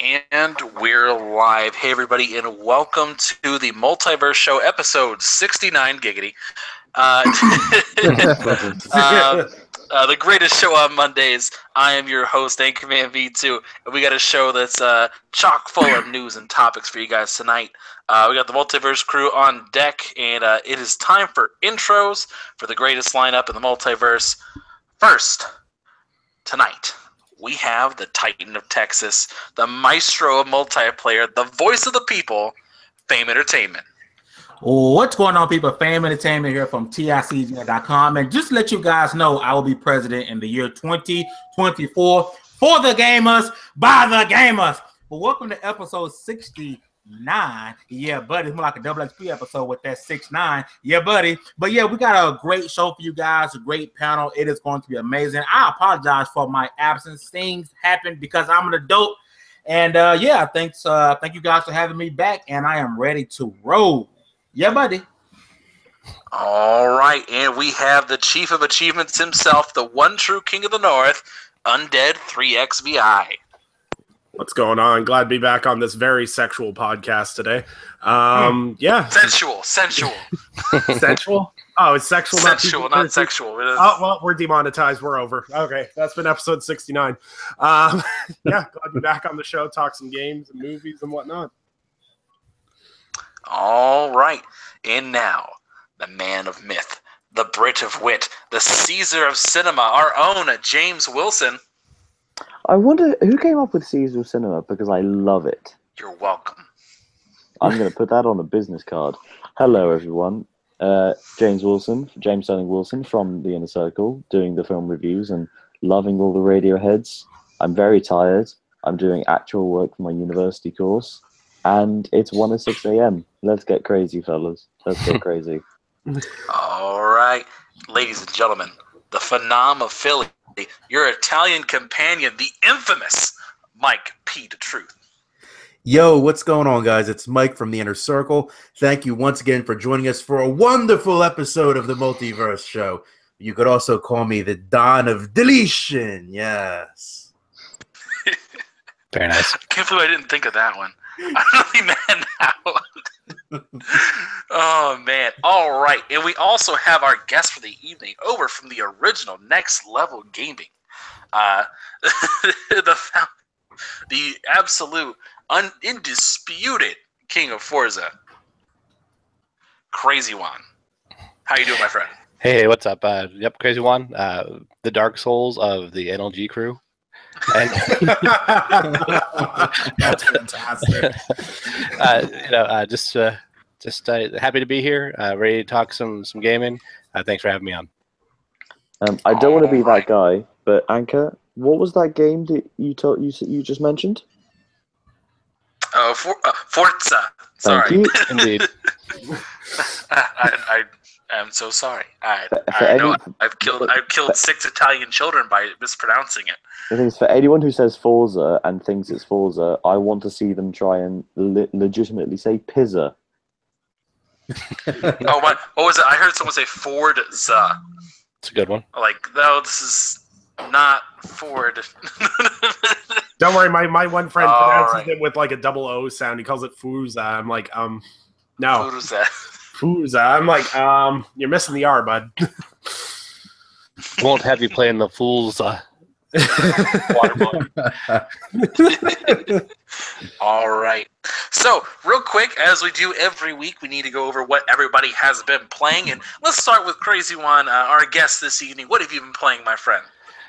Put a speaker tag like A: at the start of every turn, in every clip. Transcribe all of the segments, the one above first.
A: And we're live. Hey, everybody, and welcome to the Multiverse Show, episode 69, giggity. The greatest show on Mondays. I am your host, Anchorman V2, and we got a show that's chock full of news and topics for you guys tonight. We got the Multiverse crew on deck, and it is time for intros for the greatest lineup in the Multiverse. First, tonight, we have the Titan of Texas, the maestro of multiplayer, the voice of the people, Fame Entertainment.
B: What's going on, people? Fame Entertainment here from TICGN.com. And just to let you guys know, I will be president in the year 2024 for the gamers, by the gamers. Well, welcome to episode 69. Yeah, buddy. It's more like a double XP episode with that 69. Yeah, buddy. But yeah, we got a great show for you guys, a great panel. It is going to be amazing. I apologize for my absence. Things happened because I'm an adult. And yeah, thank you guys for having me back. And I am ready to roll. Yeah, buddy.
A: All right, and we have the Chief of Achievements himself, the one true King of the North, Undead 3XVI.
C: What's going on? Glad to be back on this very sexual podcast today. Yeah.
A: Sensual.
C: Sensual? Oh, it's sexual.
A: Sensual, not sexual.
C: Oh, well, we're demonetized. We're over. Okay, that's been episode 69. Yeah, glad to be back on the show, talk some games and movies and whatnot.
A: All right, and now, the man of myth, the Brit of wit, the Caesar of cinema, our own James Wilson.
D: I wonder who came up with Caesar of cinema, because I love it.
A: You're welcome.
D: I'm going to put that on a business card. Hello, everyone. James Sterling Wilson from The Inner Circle, doing the film reviews and loving all the radio heads. I'm very tired. I'm doing actual work for my university course. And it's 1:06 a.m. Let's get crazy, fellas. Let's get crazy.
A: All right. Ladies and gentlemen, the phenom of Philly, your Italian companion, the infamous Mike P. The Truth.
E: Yo, what's going on, guys? It's Mike from The Inner Circle. Thank you once again for joining us for a wonderful episode of the Multiverse Show. You could also call me the Don of Deletion. Yes.
A: Very nice. I can't believe I didn't think of that one. I'm really mad now. Oh, man. All right. And we also have our guest for the evening over from the original Next Level Gaming. The absolute, undisputed king of Forza, Crazy Juan. How you doing, my friend?
F: Hey, what's up? Crazy Juan. The Dark Souls of the NLG crew. And
C: That's fantastic.
F: Just happy to be here. Ready to talk some gaming. Thanks for having me on.
D: I don't want to be that guy, but Anchor, what was that game that you just mentioned?
A: Forza. Sorry.
D: Thank you.
F: Indeed.
A: I'm so sorry. I've killed 6 Italian children by mispronouncing it.
D: The thing is, for anyone who says Forza and thinks it's Forza, I want to see them try and legitimately say Pizza.
A: Oh, what was it? I heard someone say Forza.
F: It's a good one.
A: Like, no, this is not Ford.
C: Don't worry, my one friend pronounces it with like a double O sound. He calls it Fuza. I'm like, no. Fuza. I'm like, you're missing the R, bud.
F: Won't have you playing the Fools.
A: All right. So, real quick, as we do every week, we need to go over what everybody has been playing. And let's start with Crazy Juan, our guest this evening. What have you been playing, my friend?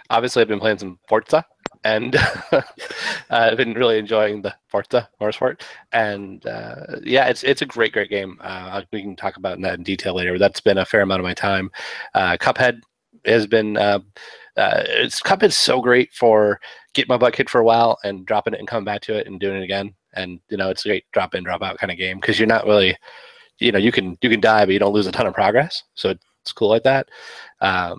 F: Obviously, I've been playing some Forza, and I've been really enjoying the Forza Motorsport. And yeah, it's a great game. We can talk about that in detail later. That's been a fair amount of my time. Cuphead has been Cuphead's so great for getting my butt kicked for a while and dropping it and coming back to it and doing it again. And it's a great drop in, drop out kind of game because you're not really, you can die, but you don't lose a ton of progress. So it's cool like that.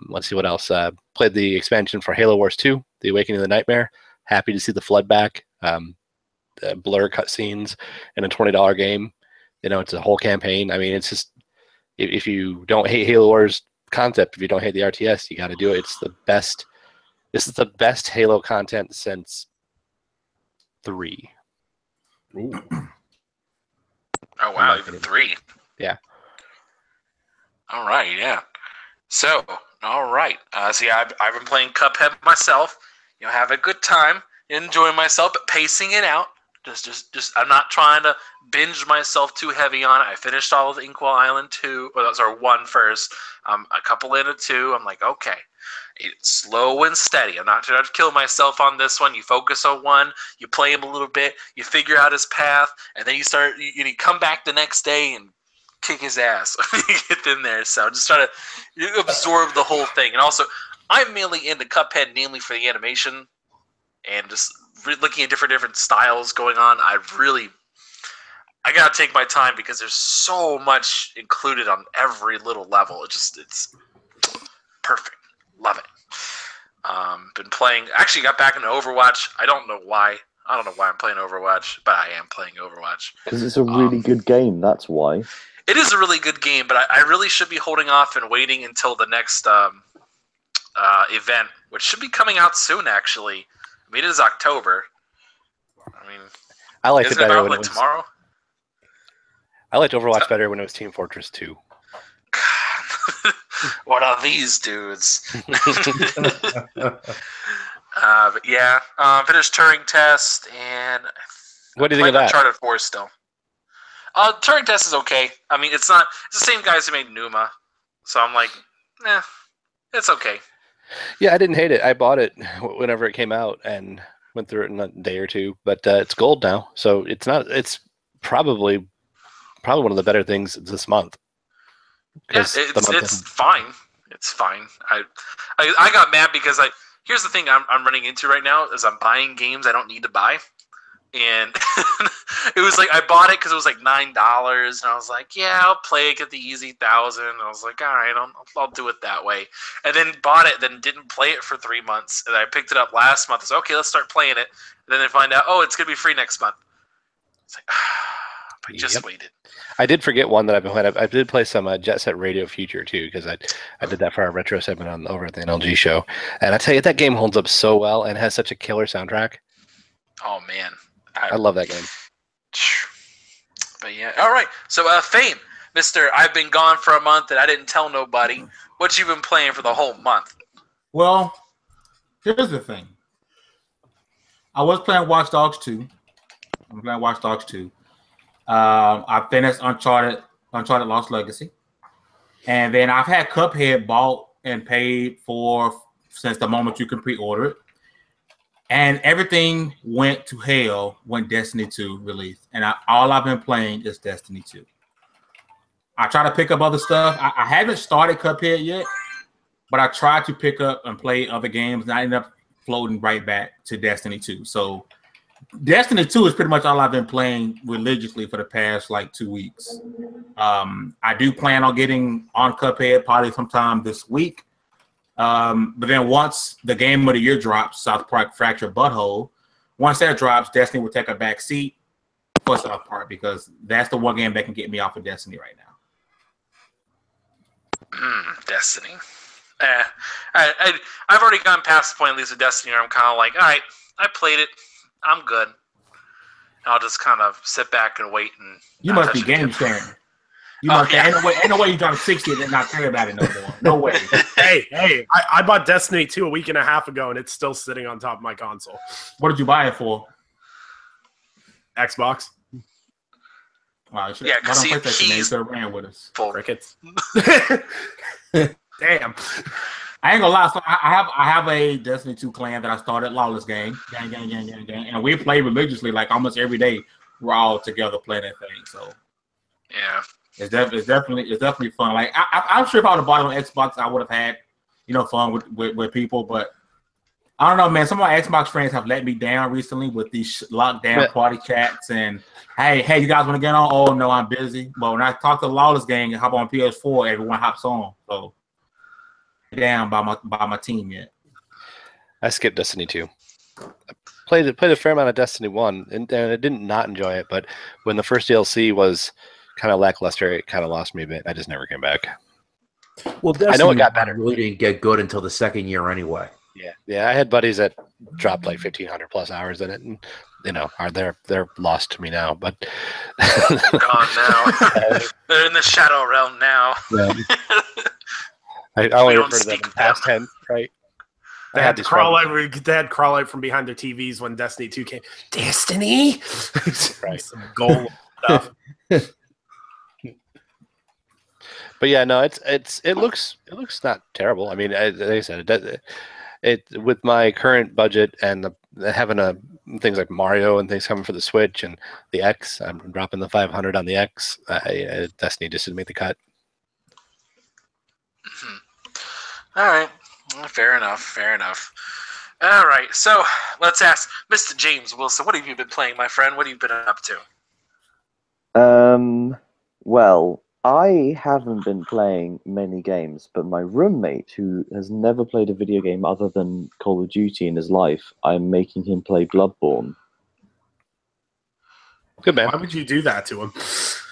F: Let's see what else. Played the expansion for Halo Wars 2, The Awakening of the Nightmare. Happy to see the flood back. Blur cutscenes in a $20 game. It's a whole campaign. I mean, it's just if you don't hate Halo Wars concept, if you don't hate the RTS, you got to do it. It's the best. This is the best Halo content since 3,
E: Ooh.
A: Oh wow, even 3.
F: Yeah.
A: All right, yeah. So, all right. So yeah, I've been playing Cuphead myself. Have a good time, enjoying myself, but pacing it out. Just. I'm not trying to binge myself too heavy on it. I finished all of Inkwell Island 2. Well, that was our 1 first. A couple into 2. I'm like, okay, it's slow and steady. I'm not trying to kill myself on this one. You focus on 1, you play him a little bit, you figure out his path, and then you come back the next day and kick his ass when you get in there. So just try to absorb the whole thing. And also, I'm mainly into Cuphead mainly for the animation and just looking at different styles going on. I gotta take my time because there's so much included on every little level. It's perfect. Love it. Been playing. Actually, got back into Overwatch. I don't know why I'm playing Overwatch, but I am playing Overwatch
D: because it's a really good game. That's why.
A: It is a really good game, but I really should be holding off and waiting until the next event, which should be coming out soon. Actually, I mean, it is October. I mean,
F: I liked it better
A: about,
F: when
A: like,
F: it was
A: tomorrow.
F: I liked Overwatch better when it was Team Fortress 2.
A: God, what are these dudes? But yeah, finished Turing test, and
F: What do you think of that?
A: Uncharted 4 still. Turing test is okay. I mean, it's the same guys who made Numa, so I'm like, it's okay.
F: Yeah, I didn't hate it. I bought it whenever it came out and went through it in a day or two. But it's gold now, so it's not. It's probably one of the better things this month.
A: Yeah, it's fine. It's fine. I got mad because here's the thing I'm running into right now is I'm buying games I don't need to buy. And it was like I bought it because it was like $9, and I was like, "Yeah, I'll play it, get the easy 1,000." I was like, "All right, I'll do it that way." And then bought it, then didn't play it for 3 months, and I picked it up last month. I was like, "Okay, let's start playing it." And then they find out, "Oh, it's gonna be free next month." It's like, I just waited.
F: I did forget one that I've been playing. I did play some Jet Set Radio Future too because I did that for our retro segment over at the NLG show, and I tell you that game holds up so well and has such a killer soundtrack.
A: Oh man.
F: I love that game.
A: But yeah, all right. So, Fame, Mr. I've been gone for a month and I didn't tell nobody. What you been playing for the whole month?
B: Well, here's the thing. I was playing Watch Dogs 2. I'm playing Watch Dogs 2. I finished Uncharted Lost Legacy. And then I've had Cuphead bought and paid for since the moment you can pre-order it. And everything went to hell when Destiny 2 released. And all I've been playing is Destiny 2. I try to pick up other stuff. I haven't started Cuphead yet, but I tried to pick up and play other games, and I ended up floating right back to Destiny 2. So Destiny 2 is pretty much all I've been playing religiously for the past, 2 weeks. I do plan on getting on Cuphead probably sometime this week. But then once the game of the year drops, South Park Fractured Butthole, once that drops, Destiny will take a back seat for South Park because that's the one game that can get me off of Destiny right now.
A: Destiny. I've already gone past the point, at least with Destiny, where I'm kind of like, all right, I played it. I'm good. I'll just kind of sit back and wait. And
B: you must be game sharing. Ain't no way you drop 60 and then not care about it no more. No way.
C: Hey, I bought Destiny 2 a week and a half ago, and it's still sitting on top of my console.
B: What did you buy it for?
C: Xbox.
B: Wow,
A: yeah, because
B: he's ran with us.
C: Crickets. Damn.
B: I ain't gonna lie. So I have a Destiny 2 clan that I started, Lawless Gang, and we play religiously like almost every day. We're all together playing that thing. So
A: yeah.
B: It's definitely fun. Like I'm sure if I would have bought it on Xbox, I would have had, fun with people. But I don't know, man. Some of my Xbox friends have let me down recently with these lockdown party chats and hey, you guys want to get on? Oh no, I'm busy. But when I talk to the Lawless Gang and hop on PS4, everyone hops on. So down by my team yet.
F: I skipped Destiny 2. I played a fair amount of Destiny 1, and I didn't not enjoy it. But when the first DLC was kind of lackluster, it kind of lost me a bit. I just never came back.
E: Well, Destiny
F: I know it got better.
E: Really didn't get good until the second year anyway.
F: Yeah. I had buddies that dropped like 1,500 plus hours in it and they're lost to me now. But
A: gone now. They're in the shadow realm now.
F: Yeah. I only refer to them in past tense, right?
C: They had to crawl out from behind their TVs when Destiny 2 came. Destiny,
F: right?
C: Some gold stuff.
F: But yeah, no, it looks not terrible. I mean, like I said, it with my current budget and having things like Mario and things coming for the Switch and the X, I'm dropping the 500 on the X. Destiny just didn't make the cut.
A: All right, fair enough. All right, so let's ask Mr. James Wilson. What have you been playing, my friend? What have you been up to?
D: Well, I haven't been playing many games, but my roommate, who has never played a video game other than Call of Duty in his life, I'm making him play Bloodborne.
F: Good man.
C: Why would you do that to him?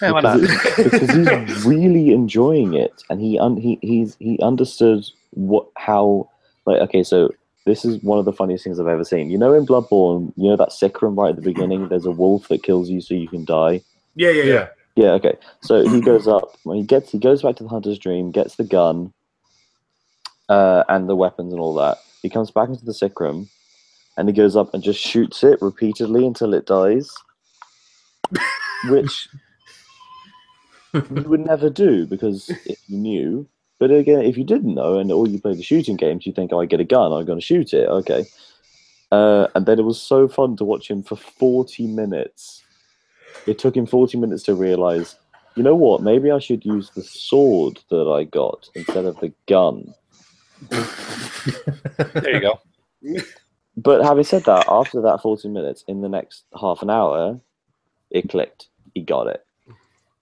F: Yeah, why not?
D: Because he's really enjoying it, and he understood okay, so this is one of the funniest things I've ever seen. You know, in Bloodborne, you know that sick room right at the beginning, there's a wolf that kills you so you can die?
C: Yeah.
D: Yeah, okay. So he goes up, when he goes back to the Hunter's Dream, gets the gun, and the weapons and all that. He comes back into the sick room, and he goes up and just shoots it repeatedly until it dies. Which you would never do, because if you knew. But again, if you didn't know, and all you play the shooting games, you think, oh, I get a gun, I'm going to shoot it. Okay. And then it was so fun to watch him for 40 minutes. It took him 40 minutes to realize, you know what, maybe I should use the sword that I got instead of the gun.
F: There you go.
D: But having said that, after that 40 minutes, in the next half an hour, it clicked. He got it.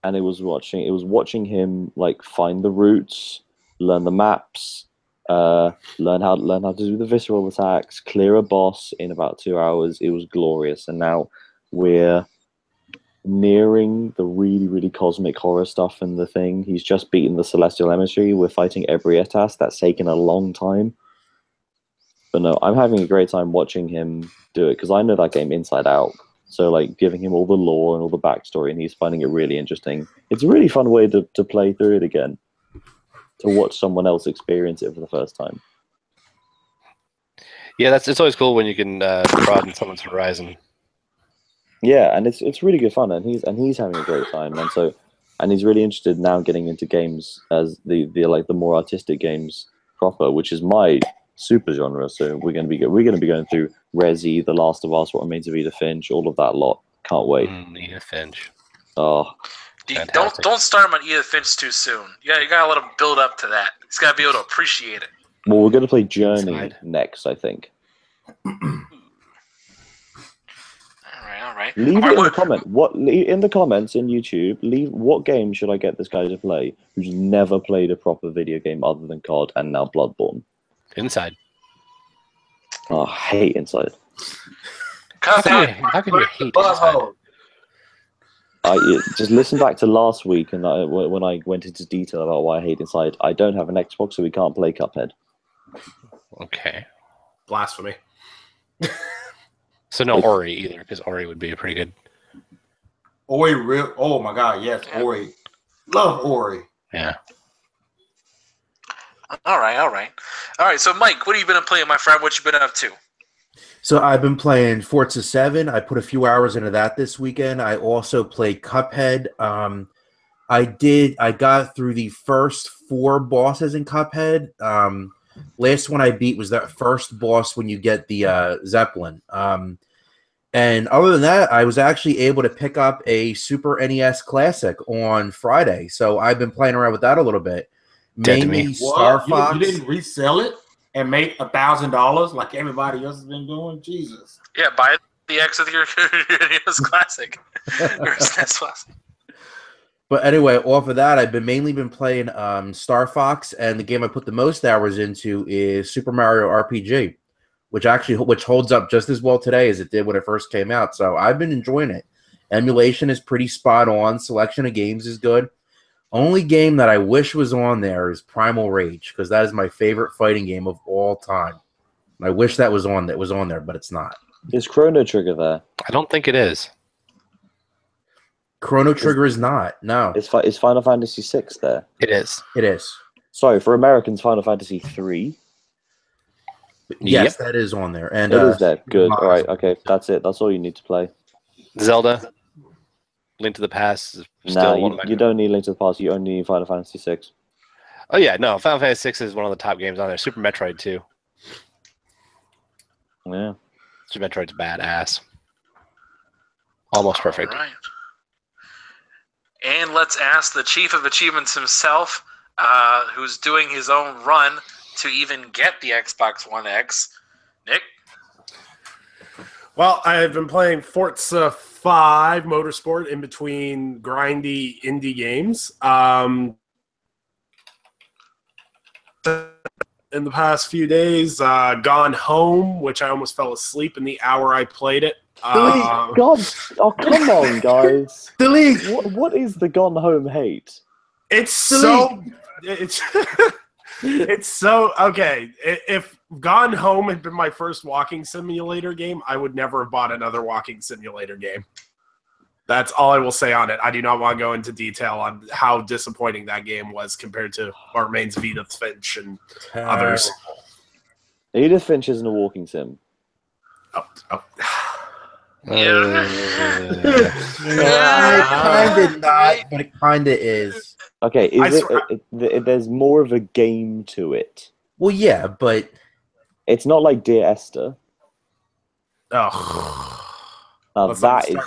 D: And it was watching him like find the routes, learn the maps, learn how to do the visceral attacks, clear a boss in about 2 hours. It was glorious. And now we're nearing the really, really cosmic horror stuff in the thing. He's just beaten the Celestial Emissary. We're fighting Ebrietas. That's taken a long time. But no, I'm having a great time watching him do it, because I know that game inside out. So, like, giving him all the lore and all the backstory, and he's finding it really interesting. It's a really fun way to play through it again, to watch someone else experience it for the first time.
F: Yeah, it's always cool when you can broaden someone's horizon.
D: Yeah, and it's really good fun, and he's having a great time, and he's really interested now getting into games as the more artistic games proper, which is my super genre. So we're going to be going through Resi, The Last of Us, What Remains of Edith Finch, all of that lot. Can't wait.
F: Edith Finch.
D: Oh,
A: don't start him on Edith Finch too soon. Yeah, you gotta let him build up to that. He's gotta be able to appreciate it.
D: Well, we're going to play Journey next, I think.
A: All right.
D: Leave it in the comment. In the comments in YouTube? Leave what game should I get this guy to play who's never played a proper video game other than COD and now Bloodborne?
F: Inside.
D: Oh, I hate Inside.
F: How can you hate Inside?
D: Just listen back to last week, and when I went into detail about why I hate Inside. I don't have an Xbox, so we can't play Cuphead.
F: Okay.
C: Blasphemy.
F: So no Ori either, because Ori would be a pretty good.
B: Ori, oh my god, yes, Ori. Love Ori.
F: Yeah.
A: All right. So, Mike, what have you been playing, my friend? What you been up to?
E: So I've been playing Forza 7. I put a few hours into that this weekend. I also played Cuphead. I got through the first 4 bosses in Cuphead. Last one I beat was that first boss when you get the Zeppelin. And other than that, I was actually able to pick up a Super NES Classic on Friday. So I've been playing around with that a little bit. Mainly Star Fox.
B: You didn't resell it and make $1,000 like everybody else has been doing? Jesus.
A: Yeah, buy the X with your NES Classic.
E: But anyway, off of that, I've mainly been playing Star Fox, and the game I put the most hours into is Super Mario RPG, which holds up just as well today as it did when it first came out. So I've been enjoying it. Emulation is pretty spot on. Selection of games is good. Only game that I wish was on there is Primal Rage, because that is my favorite fighting game of all time. I wish that was on there, but it's not.
D: Is Chrono Trigger there?
F: I don't think it is.
E: Chrono Trigger is not. No.
D: Is Final Fantasy VI there?
F: It is.
E: It is.
D: Sorry, for Americans, Final Fantasy 3.
E: Yes, that is on there. And
D: it is there. Good. All right. Okay. That's it. That's all you need to play.
F: Zelda, Link to the Past is
D: still you don't need Link to the Past. You only need Final Fantasy 6.
F: Oh yeah, no. Final Fantasy 6 is one of the top games on there. Super Metroid too.
D: Yeah.
F: Super Metroid's badass. Almost perfect.
A: All right. And let's ask the Chief of Achievements himself, who's doing his own run to even get the Xbox One X. Nick?
C: Well, I've been playing Forza 5 Motorsport in between grindy indie games. In the past few days, Gone Home, which I almost fell asleep in the hour I played it.
D: God, oh come on, guys!
E: Delete.
D: What is the Gone Home hate?
C: It's so. It's so okay. If Gone Home had been my first walking simulator game, I would never have bought another walking simulator game. That's all I will say on it. I do not want to go into detail on how disappointing that game was compared to what remains of Edith Finch and others.
D: Edith Finch isn't a walking sim.
C: Oh.
E: Kind of not, but it kind of is.
D: Okay, there's more of a game to it.
E: Well, yeah, but
D: it's not like Dear Esther.
C: Oh,
D: now that is.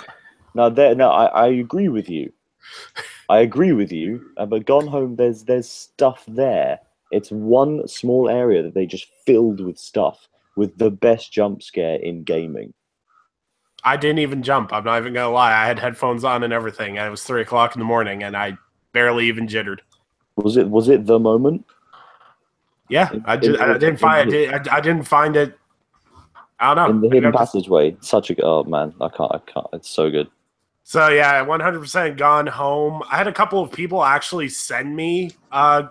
D: I agree with you. But Gone Home, there's stuff there. It's one small area that they just filled with stuff, with the best jump scare in gaming.
C: I didn't even jump. I'm not even gonna lie. I had headphones on and everything, and it was 3 o'clock in the morning, and I barely even jittered.
D: Was it the moment?
C: Yeah, I didn't find it. I don't know.
D: In the hidden passageway, oh man, I can't. It's so good.
C: So yeah, 100% Gone Home. I had a couple of people actually send me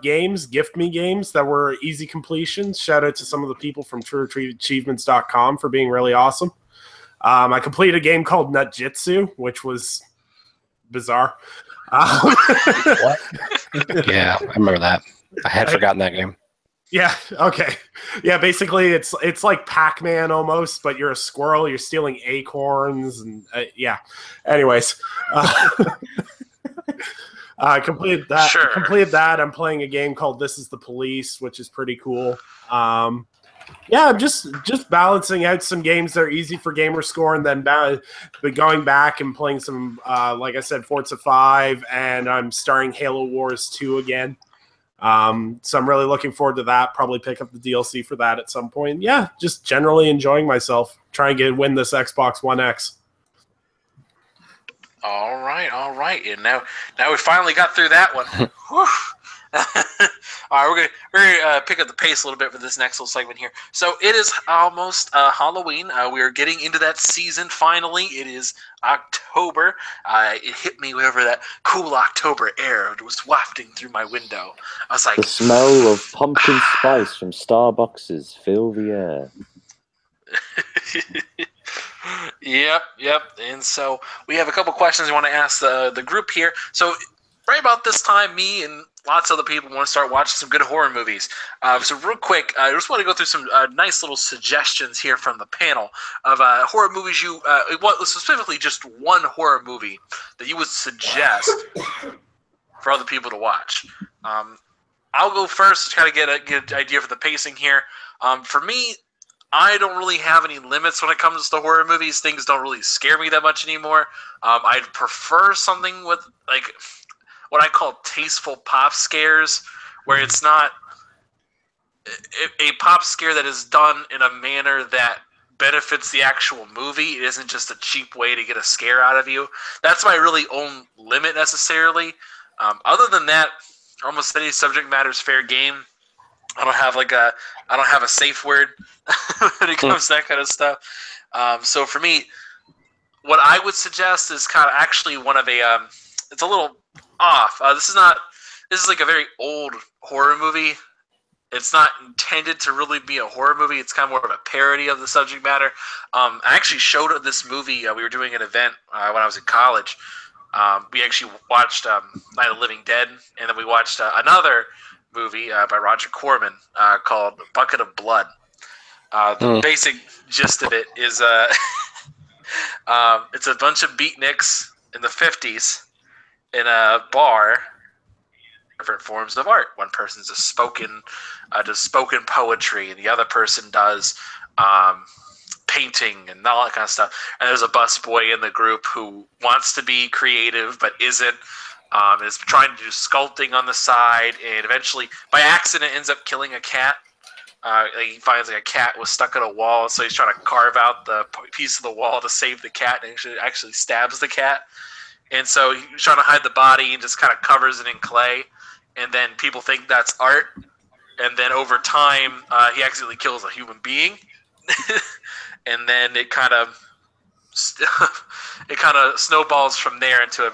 C: gift me games that were easy completions. Shout out to some of the people from TrueAchievements.com for being really awesome. I completed a game called Nutjitsu, which was bizarre.
F: What? Yeah, I remember that. I had forgotten that game.
C: Yeah, okay. Yeah, basically it's like Pac-Man almost, but you're a squirrel, you're stealing acorns, and yeah. Anyways. I completed that.
A: Sure.
C: I'm playing a game called This Is the Police, which is pretty cool. Yeah, I'm just balancing out some games that are easy for Gamerscore, and then going back and playing some, like I said, Forza 5, and I'm starting Halo Wars 2 again. So I'm really looking forward to that. Probably pick up the DLC for that at some point. Yeah, just generally enjoying myself, trying to win this Xbox One X.
A: All right. And now we finally got through that one. Whew. All right, we're gonna pick up the pace a little bit for this next little segment here. So it is almost Halloween. We are getting into that season finally. It is October. It hit me whenever that cool October air was wafting through my window. I was like,
D: the smell of pumpkin spice from Starbucks fill the air.
A: Yep. And so we have a couple questions we want to ask the group here. So right about this time, me and lots of other people want to start watching some good horror movies. So real quick, I just want to go through some nice little suggestions here from the panel of horror movies specifically just one horror movie that you would suggest for other people to watch. I'll go first to kind of get an idea for the pacing here. For me, I don't really have any limits when it comes to horror movies. Things don't really scare me that much anymore. I'd prefer something with like what I call tasteful pop scares, where it's not a pop scare that is done in a manner that benefits the actual movie. It isn't just a cheap way to get a scare out of you. That's my really own limit necessarily. Other than that, almost any subject matter is fair game. I don't have a safe word when it comes to that kind of stuff. So for me, what I would suggest is kind of actually one of it's a little off. This is like a very old horror movie. It's not intended to really be a horror movie. It's kind of more of a parody of the subject matter. I actually showed this movie. We were doing an event when I was in college. We actually watched Night of the Living Dead, and then we watched another movie by Roger Corman called Bucket of Blood. The basic gist of it is it's a bunch of beatniks in the 50s in a bar, different forms of art. One person does spoken poetry, and the other person does painting and all that kind of stuff. And there's a busboy in the group who wants to be creative but isn't. Is trying to do sculpting on the side, and eventually, by accident, ends up killing a cat. He finds a cat was stuck in a wall, so he's trying to carve out the piece of the wall to save the cat, and actually stabs the cat. And so he's trying to hide the body and just kind of covers it in clay. And then people think that's art. And then over time, he accidentally kills a human being. And then it kind of snowballs from there into a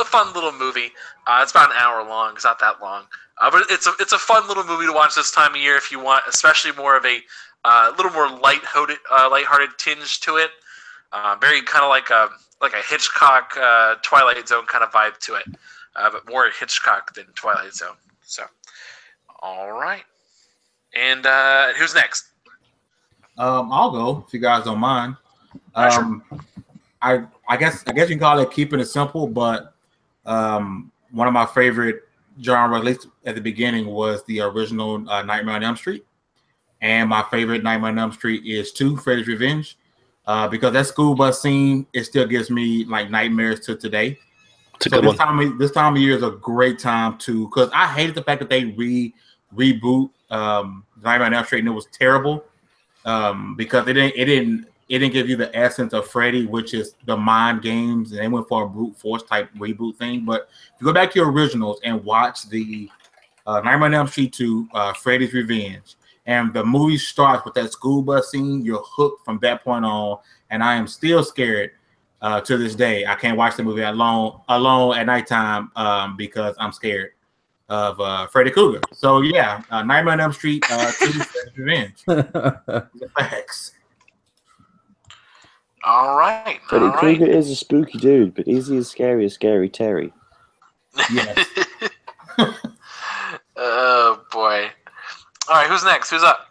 A: fun little movie. It's about an hour long. It's not that long. But it's a fun little movie to watch this time of year if you want, especially more of a little more lighthearted tinge to it. Very kind of like a Hitchcock Twilight Zone kind of vibe to it, but more Hitchcock than Twilight Zone. So, all right. And who's next?
B: I'll go if you guys don't mind.
A: Sure.
B: I guess you can call it keeping it simple, but one of my favorite genres, at least at the beginning, was the original Nightmare on Elm Street. And my favorite Nightmare on Elm Street is 2, Freddy's Revenge, because that school bus scene, it still gives me like nightmares to today. So this time of year is a great time to, because I hated the fact that they reboot Nightmare on Elm Street, and it was terrible because it didn't give you the essence of Freddy, which is the mind games, and they went for a brute force type reboot thing. But if you go back to your originals and watch the Nightmare on Elm Street 2, Freddy's Revenge, and the movie starts with that school bus scene, you're hooked from that point on. And I am still scared to this day. I can't watch the movie alone at nighttime because I'm scared of Freddy Krueger. So yeah, Nightmare on Elm Street 2, Freddy's Revenge. The facts.
A: All right.
D: Freddy Krueger is a spooky dude, but is he as scary as Scary Terry?
B: Yes.
A: Oh boy. All right, who's next? Who's up?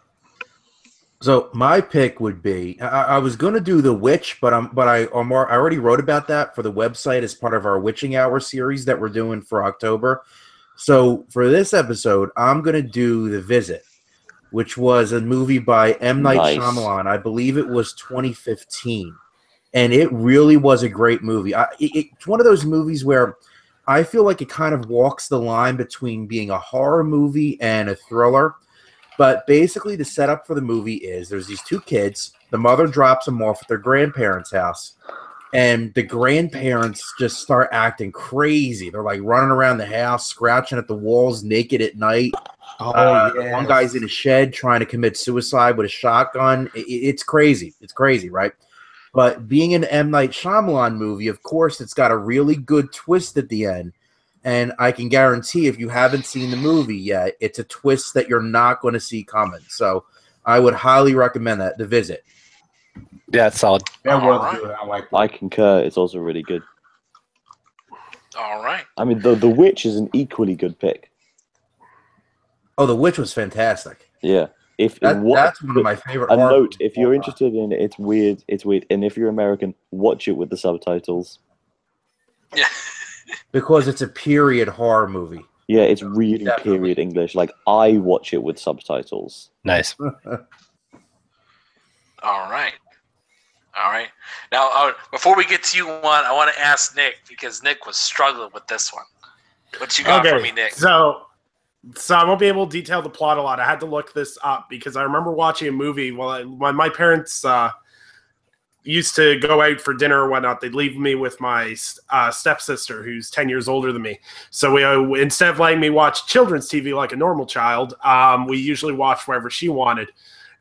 E: So my pick would be I was going to do The Witch, but I already wrote about that for the website as part of our Witching Hour series that we're doing for October. So for this episode, I'm going to do The Visit, which was a movie by M. Night Shyamalan. I believe it was 2015. And it really was a great movie. It's one of those movies where I feel like it kind of walks the line between being a horror movie and a thriller. But basically, the setup for the movie is there's these 2 kids. The mother drops them off at their grandparents' house. And the grandparents just start acting crazy. They're like running around the house, scratching at the walls naked at night.
B: Yes.
E: One guy's in a shed trying to commit suicide with a shotgun. It's crazy. It's crazy, right? But being an M. Night Shyamalan movie, of course, it's got a really good twist at the end. And I can guarantee if you haven't seen the movie yet, it's a twist that you're not going to see coming. So I would highly recommend that, The Visit.
F: Yeah, it's solid.
B: That was good.
D: I concur. It's also really good.
A: All right.
D: I mean, The Witch is an equally good pick.
E: Oh, The Witch was fantastic.
D: Yeah.
E: That's one of my favorite.
D: A note: if you're interested in it, it's weird. It's weird, and if you're American, watch it with the subtitles.
A: Yeah.
E: Because it's a period horror movie.
D: Yeah, it's really period English. Like, I watch it with subtitles.
F: Nice.
A: All right. Now, before we get to you, I want to ask Nick, because Nick was struggling with this one. What you got for me, Nick?
C: So I won't be able to detail the plot a lot. I had to look this up because I remember watching a movie when my parents used to go out for dinner or whatnot. They'd leave me with my stepsister, who's 10 years older than me. So we instead of letting me watch children's TV like a normal child, we usually watched whatever she wanted.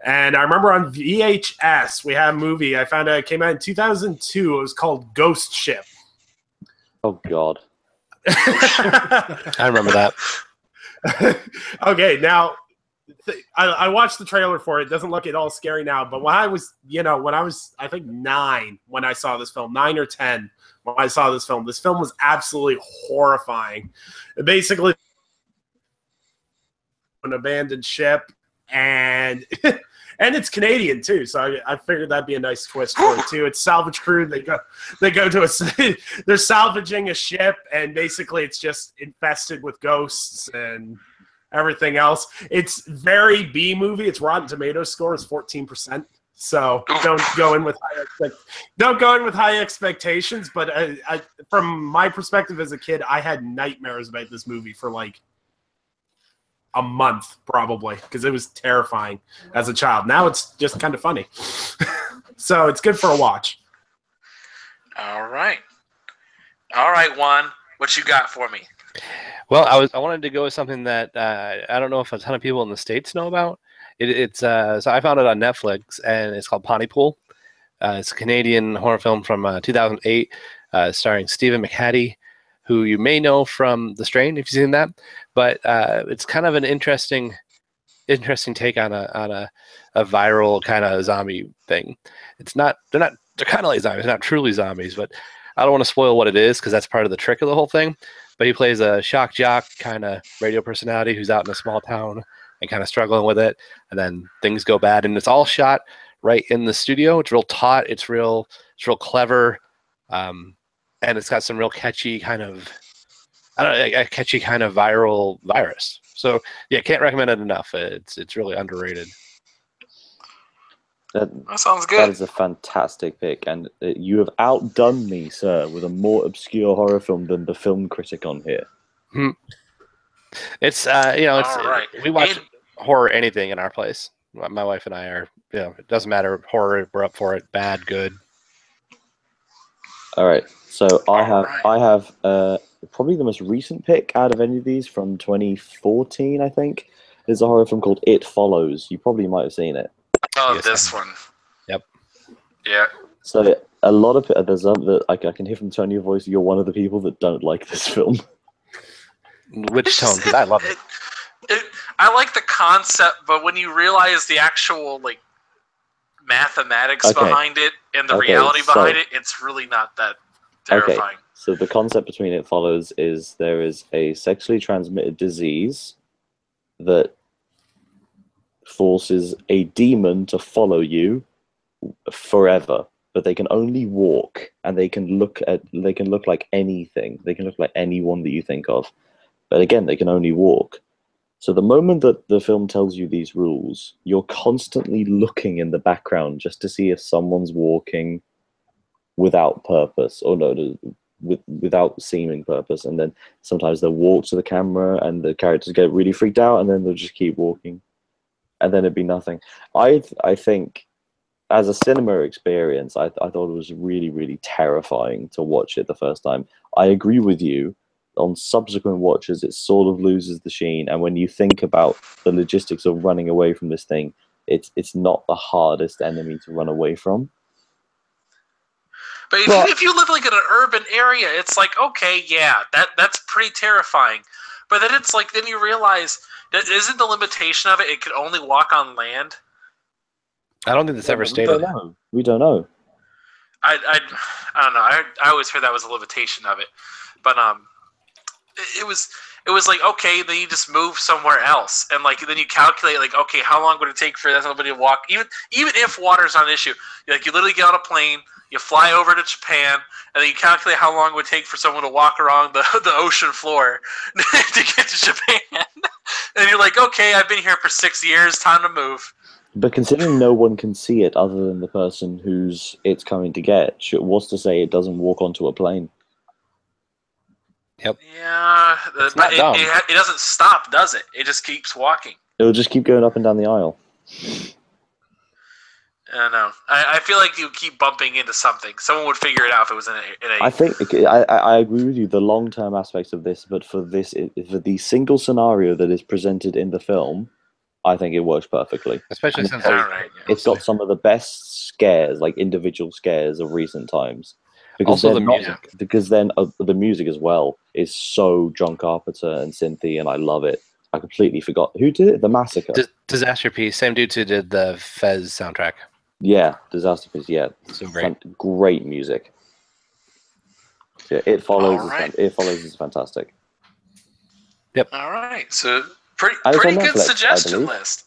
C: And I remember on VHS, we had a movie. I found out it came out in 2002. It was called Ghost Ship.
D: Oh, God.
F: I remember that.
C: Okay, now I watched the trailer for it. It doesn't look at all scary now, but when I was I think 9 when I saw this film, 9 or 10 when I saw this film was absolutely horrifying. Basically, an abandoned ship, and and it's Canadian too, so I figured that'd be a nice twist for it too. It's salvage crew. They go to they're salvaging a ship, and basically it's just infested with ghosts and everything else. It's very B movie. Its Rotten Tomatoes score is 14%. So don't go in with high expectations. But from my perspective as a kid, I had nightmares about this movie for like a month probably because it was terrifying as a child. Now it's just kind of funny. So it's good for a watch.
A: All right, Juan, what you got for me?
F: Well, I wanted to go with something that I don't know if a ton of people in the States know about. So I found it on Netflix, and it's called Pontypool. It's a Canadian horror film from 2008, starring Stephen McHattie, who you may know from The Strain, if you've seen that. But it's kind of an interesting take on a viral kind of zombie thing. They're kind of like zombies, not truly zombies, but I don't want to spoil what it is because that's part of the trick of the whole thing. But he plays a shock jock kind of radio personality who's out in a small town and kind of struggling with it. And then things go bad. And it's all shot right in the studio. It's real taut. It's real clever. And it's got some real catchy kind of, a catchy kind of viral virus. So, yeah, can't recommend it enough. It's really underrated.
A: That sounds good.
D: That is a fantastic pick, and you have outdone me, sir, with a more obscure horror film than the film critic on here.
F: It's we watch horror anything in our place. My wife and I are, it doesn't matter horror, we're up for it. Bad, good.
D: All right, so I have probably the most recent pick out of any of these from 2014. I think there's a horror film called It Follows. You probably might have seen it.
A: Oh, this one.
F: Yep.
A: Yeah.
D: So a lot of I can hear from the tone of your voice. You're one of the people that don't like this film.
F: Which tone? Because I love it.
A: I like the concept, but when you realize the actual mathematics behind it and the reality behind it, it's really not that terrifying.
D: Okay. So the concept between It Follows is there is a sexually transmitted disease that forces a demon to follow you forever, but they can only walk, and they can look like anything. They can look like anyone that you think of, but again, they can only walk. So the moment that the film tells you these rules, you're constantly looking in the background just to see if someone's walking without purpose, or without seeming purpose, and then sometimes they'll walk to the camera and the characters get really freaked out, and then they'll just keep walking. And then it'd be nothing. I think, as a cinema experience, I thought it was really, really terrifying to watch it the first time. I agree with you. On subsequent watches, it sort of loses the sheen. And when you think about the logistics of running away from this thing, it's not the hardest enemy to run away from.
A: But if you live in an urban area, it's like, okay, yeah, that's pretty terrifying. But then it's like, then you realize that isn't the limitation of it, it could only walk on land?
F: I don't think that's ever stated.
D: We don't know.
A: I don't know. I always heard that was a limitation of it. But it was like, okay, then you just move somewhere else. And then you calculate, okay, how long would it take for somebody to walk? Even if water's not an issue. You literally get on a plane, you fly over to Japan, and then you calculate how long it would take for someone to walk around the ocean floor to get to Japan. And you're like, okay, I've been here for 6 years, time to move.
D: But considering no one can see it other than the person who's it's coming to get, what's to say it doesn't walk onto a plane?
F: Yep.
A: Yeah, but it doesn't stop, does it? It just keeps walking.
D: It'll just keep going up and down the aisle.
A: I don't know. I feel like you keep bumping into something. Someone would figure it out if it was in a.
D: I think I agree with you. The long-term aspects of this, but for the single scenario that is presented in the film, I think it works perfectly.
F: Especially since
D: it's got some of the best scares, individual scares of recent times. Because
F: also the music.
D: Because then the music as well is so John Carpenter and synthy, and I love it. I completely forgot. Who did it? The Massacre.
F: Disaster Piece. Same dude who did the Fez soundtrack.
D: Yeah, Disaster Piece. Yeah,
F: So great.
D: Great music. Yeah, It Follows.
A: Alright.
D: It Follows is fantastic.
F: Yep.
A: All right, so pretty
D: And it's on
A: good
D: Netflix, I
A: suggestion
D: believe.
A: list.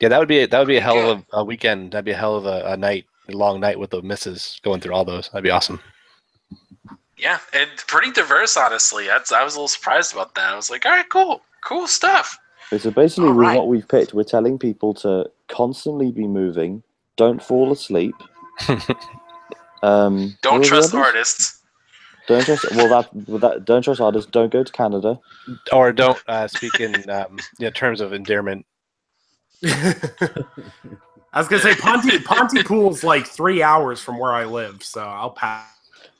F: Yeah, that would be a hell
A: good.
F: of a weekend. That'd be a hell of a night, a long night with the misses going through all those. That'd be awesome.
A: Yeah, and pretty diverse, honestly. I was a little surprised about that. I was like, all right, cool stuff.
D: So basically,
A: All
D: with
A: right.
D: what we've picked, we're telling people to constantly be moving, don't fall asleep.
A: Don't trust artists.
D: Don't trust. Don't trust artists. Don't go to Canada.
F: Or don't speak in terms of endearment.
C: I was gonna say Pontypool's like 3 hours from where I live, so I'll pass.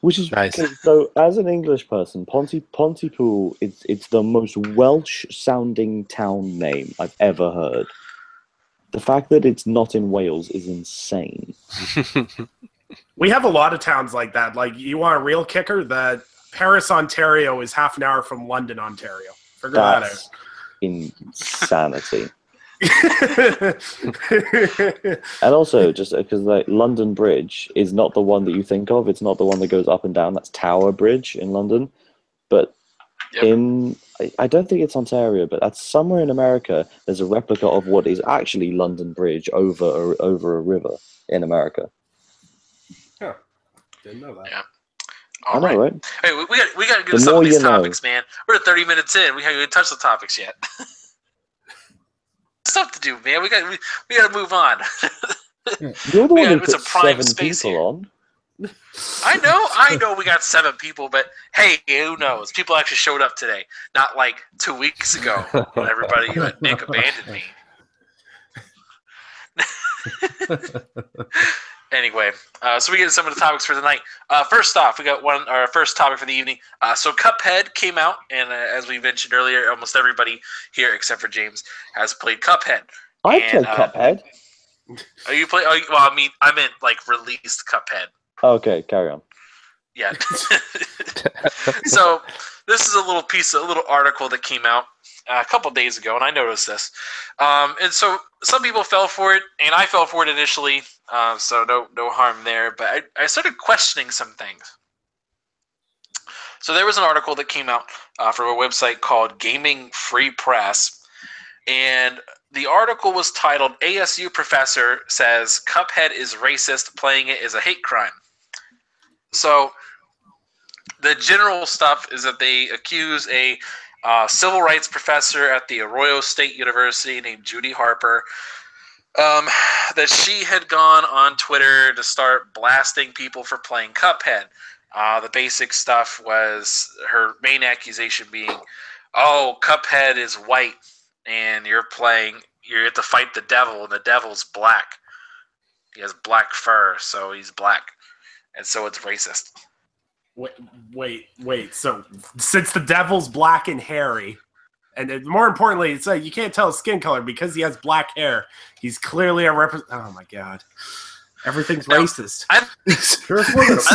D: Which is
F: Nice.
D: So, as an English person, Pontypool, it's the most Welsh-sounding town name I've ever heard. The fact that it's not in Wales is insane.
C: We have a lot of towns like that. Like, you want a real kicker? That Paris, Ontario is half an hour from London, Ontario. Figure
D: That's insanity.
C: that out.
D: And also, just because like London Bridge is not the one that you think of. It's not the one that goes up and down. That's Tower Bridge in London. But I don't think it's Ontario, but that's somewhere in America. There's a replica of what is actually London Bridge over a river in America.
C: Didn't know that.
A: Yeah.
D: I know, right?
A: Hey, we got to get
D: The
A: some
D: more
A: of these
D: you know.
A: topics, man. We're 30 minutes in. We haven't even touched the topics yet. Stuff to do, man. We got to move on.
D: You're the
A: We
D: one who
A: got some
D: put
A: prime
D: 7
A: space
D: people
A: here.
D: on.
A: I know we got 7 people, but hey, who knows? People actually showed up today, not like 2 weeks ago when everybody Nick abandoned me. Anyway, so we get some of the topics for tonight. First off, we got our first topic for the evening. So Cuphead came out, and as we mentioned earlier, almost everybody here except for James has played Cuphead.
D: I played Cuphead.
A: Are you play? Well, I meant like released Cuphead.
D: Okay, carry on.
A: Yeah. So this is a little article that came out a couple days ago, and I noticed this. And so some people fell for it, and I fell for it initially. So no harm there. But I started questioning some things. So there was an article that came out from a website called Gaming Free Press, and the article was titled "ASU Professor Says Cuphead is Racist, Playing It is a Hate Crime." So the general stuff is that they accuse a civil rights professor at the Arroyo State University named Judy Harper that she had gone on Twitter to start blasting people for playing Cuphead. The basic stuff was her main accusation being, "Oh, Cuphead is white, and you have to fight the devil, and the devil's black. He has black fur, so he's black, and so it's racist."
C: Wait. So, since the devil's black and hairy, and more importantly, it's like you can't tell his skin color because he has black hair. He's clearly a Oh my god, everything's racist.
A: I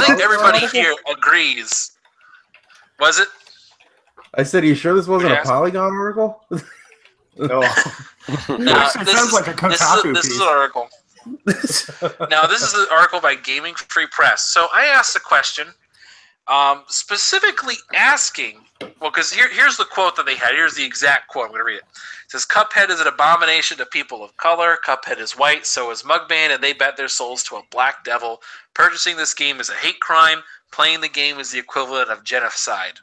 A: think everybody here agrees. Was it?
E: I said, are you sure this wasn't
A: Yes.
E: a Polygon article?
A: No,
C: Actually, it sounds like a Kotaku
A: this
C: piece.
A: is an article. Now, this is an article by Gaming Free Press. So I asked a question, specifically asking, well, because here's the quote that they had. Here's the exact quote. I'm going to read it. It says, "Cuphead is an abomination to people of color. Cuphead is white, so is Mugman, and they bet their souls to a black devil. Purchasing this game is a hate crime. Playing the game is the equivalent of genocide."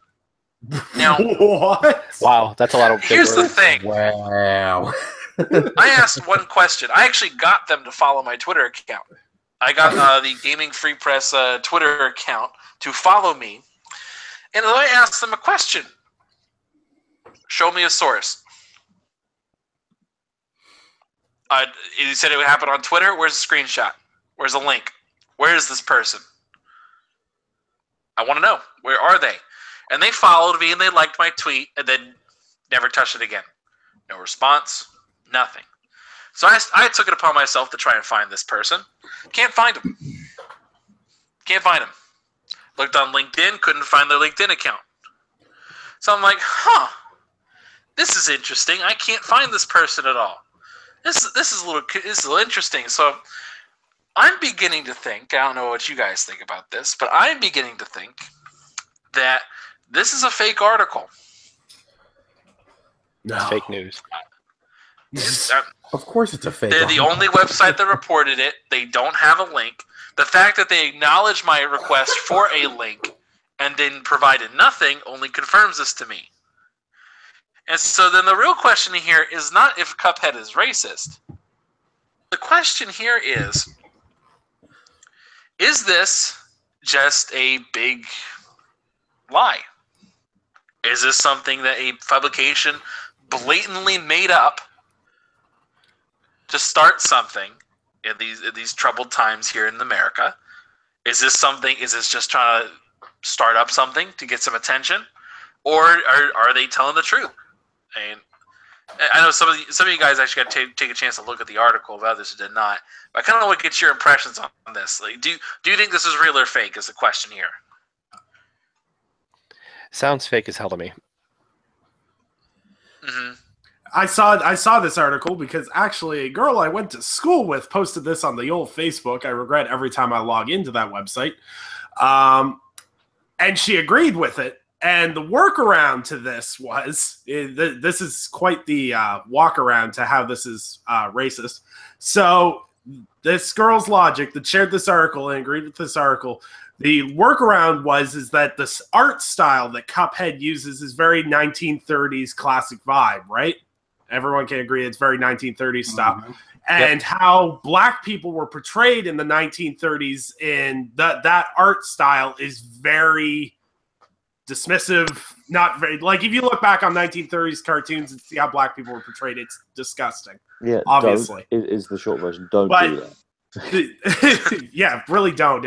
A: Now,
C: What?
F: Wow, that's a lot of big
A: here's the
F: words.
A: thing.
E: Wow.
A: I asked one question. I actually got them to follow my Twitter account. I got the Gaming Free Press Twitter account to follow me. And I asked them a question. Show me a source. He said it would happen on Twitter. Where's the screenshot? Where's the link? Where is this person? I want to know. Where are they? And they followed me and they liked my tweet and then never touched it again. No response. Nothing. So I took it upon myself to try and find this person. Can't find him. Can't find him. Looked on LinkedIn, couldn't find their LinkedIn account. So I'm like, this is interesting. I can't find this person at all. This is a little interesting. So I'm beginning to think, I don't know what you guys think about this, but I'm beginning to think that this is a fake article.
F: It's fake news.
E: Of course it's a fake
A: They're the only website that reported it. They don't have a link. The fact that they acknowledged my request for a link and then provided nothing only confirms this to me. And so then the real question here is not if Cuphead is racist. The question here is this just a big lie? Is this something that a publication blatantly made up to start something in these troubled times here in America? Is this just trying to start up something to get some attention? Or are they telling the truth? And I know some of you guys actually got to take a chance to look at the article, but others did not. But I kind of want to get your impressions on this. Like, do you think this is real or fake? Is the question here.
F: Sounds fake as hell to me.
A: Mm-hmm.
C: I saw this article because actually a girl I went to school with posted this on the old Facebook. I regret every time I log into that website. And she agreed with it. And the workaround to this was, this is quite the walk around to how this is racist. So this girl's logic that shared this article and agreed with this article, the workaround is that this art style that Cuphead uses is very 1930s classic vibe, right? Everyone can agree it's very 1930s style. Mm-hmm. And how black people were portrayed in the 1930s in that art style is very dismissive, not very, like if you look back on 1930s cartoons and see how black people were portrayed, it's disgusting.
D: Yeah,
C: obviously
D: is the short version. Don't do that.
C: Yeah, really don't.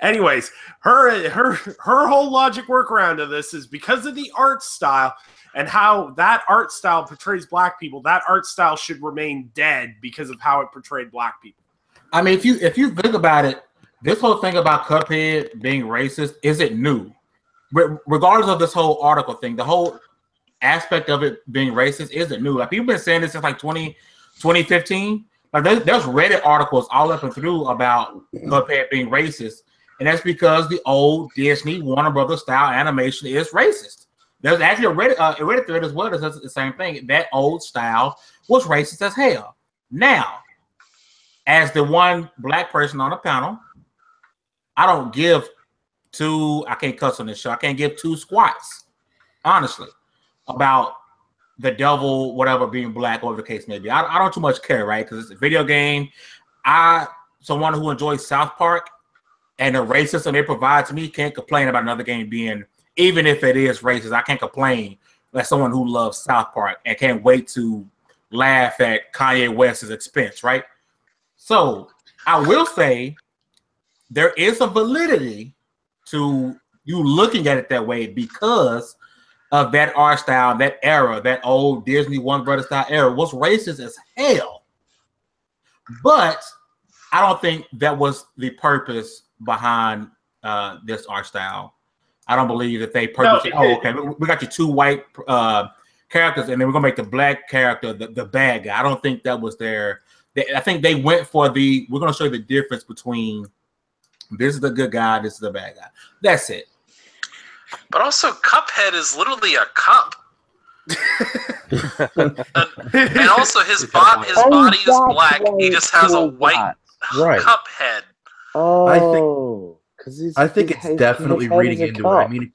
C: Anyways, her whole logic workaround of this is because of the art style and how that art style portrays black people. That art style should remain dead because of how it portrayed black people.
B: I mean, if you think about it, this whole thing about Cuphead being racist isn't new. Regardless of this whole article thing, the whole aspect of it being racist isn't new. Like, people have been saying this since like 2015. Like, there's Reddit articles all up and through about Cuphead being racist, and that's because the old Disney Warner Brothers style animation is racist. There's actually a Reddit thread as well that says the same thing. That old style was racist as hell. Now, as the one black person on the panel, I don't give I can't cuss on this show. I can't give two squats, honestly, about the devil, whatever, being black, whatever the case may be. I don't too much care, right? Because it's a video game. Someone who enjoys South Park and the racism they provide to me, can't complain about another game being, even if it is racist, I can't complain as someone who loves South Park and can't wait to laugh at Kanye West's expense, right? So I will say there is a validity to you looking at it that way because of that art style, that era, that old Disney Warner Brothers style era was racist as hell. But I don't think that was the purpose behind this art style. I don't believe that they purposely, okay, we got you two white characters, and then we're going to make the black character the bad guy. I don't think that was I think they went for we're going to show you the difference between this is the good guy, this is the bad guy. That's it.
A: But also, Cuphead is literally a cup. and also, his body is black. He just has a white cup head.
D: Oh,
E: I think it's definitely reading into it. I mean,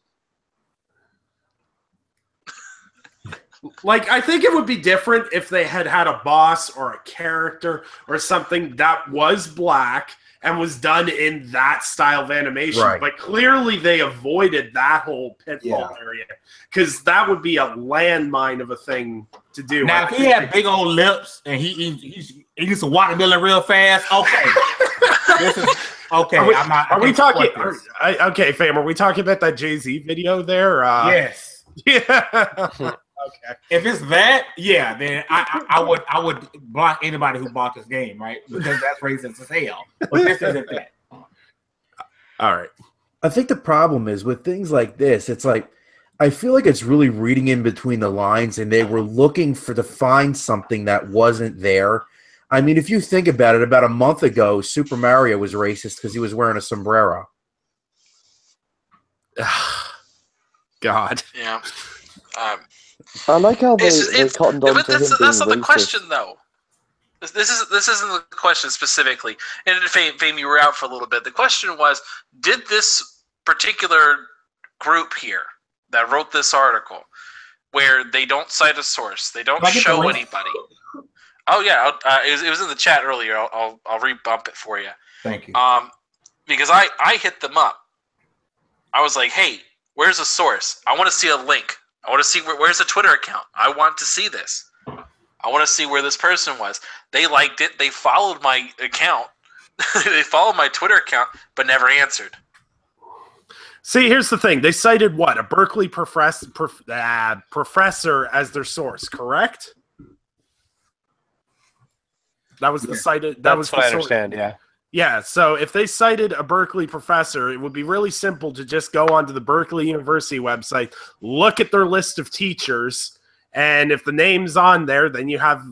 C: like, I think it would be different if they had a boss or a character or something that was black and was done in that style of animation. Right. But clearly they avoided that whole pitfall area because that would be a landmine of a thing to do.
B: Now, if he had big old lips and he eats a watermelon real fast, okay. Okay,
C: are we talking? Okay, fam, are we talking about that Jay-Z video there?
B: Yes.
C: Yeah. Okay.
B: If it's that, yeah, then I would block anybody who bought this game, right? Because that's racist as hell. But this isn't that.
C: All right.
E: I think the problem is with things like this, it's like I feel like it's really reading in between the lines, and they were looking to find something that wasn't there. I mean, if you think about it, about a month ago, Super Mario was racist because he was wearing a sombrero.
C: God.
A: Yeah.
D: I like how they
A: It's
D: cottoned on
A: but
D: to him
A: that's
D: being
A: not the
D: racist.
A: question, though. This isn't the question specifically. And Fame, you were out for a little bit. The question was, did this particular group here that wrote this article, where they don't cite a source, they don't show anybody. Oh yeah, it was in the chat earlier. I'll re-bump it for you.
B: Thank you.
A: Because I hit them up. I was like, hey, where's the source? I want to see a link. I want to see where's the Twitter account. I want to see this. I want to see where this person was. They liked it. They followed my account. They followed my Twitter account, but never answered.
C: See, here's the thing. They cited what? A Berkeley professor as their source, correct? That was the cited. That was
F: what
C: the
F: I understand. Yeah.
C: Yeah. So if they cited a Berkeley professor, it would be really simple to just go onto the Berkeley University website, look at their list of teachers, and if the name's on there, then you have,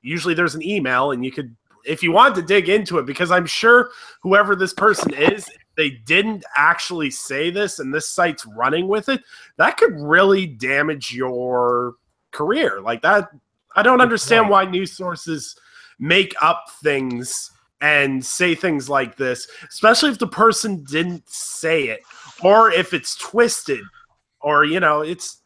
C: usually there's an email, and you could, if you want to dig into it, because I'm sure whoever this person is, if they didn't actually say this and this site's running with it, that could really damage your career. Like that, I don't understand why news sources make up things and say things like this, especially if the person didn't say it, or if it's twisted, or it's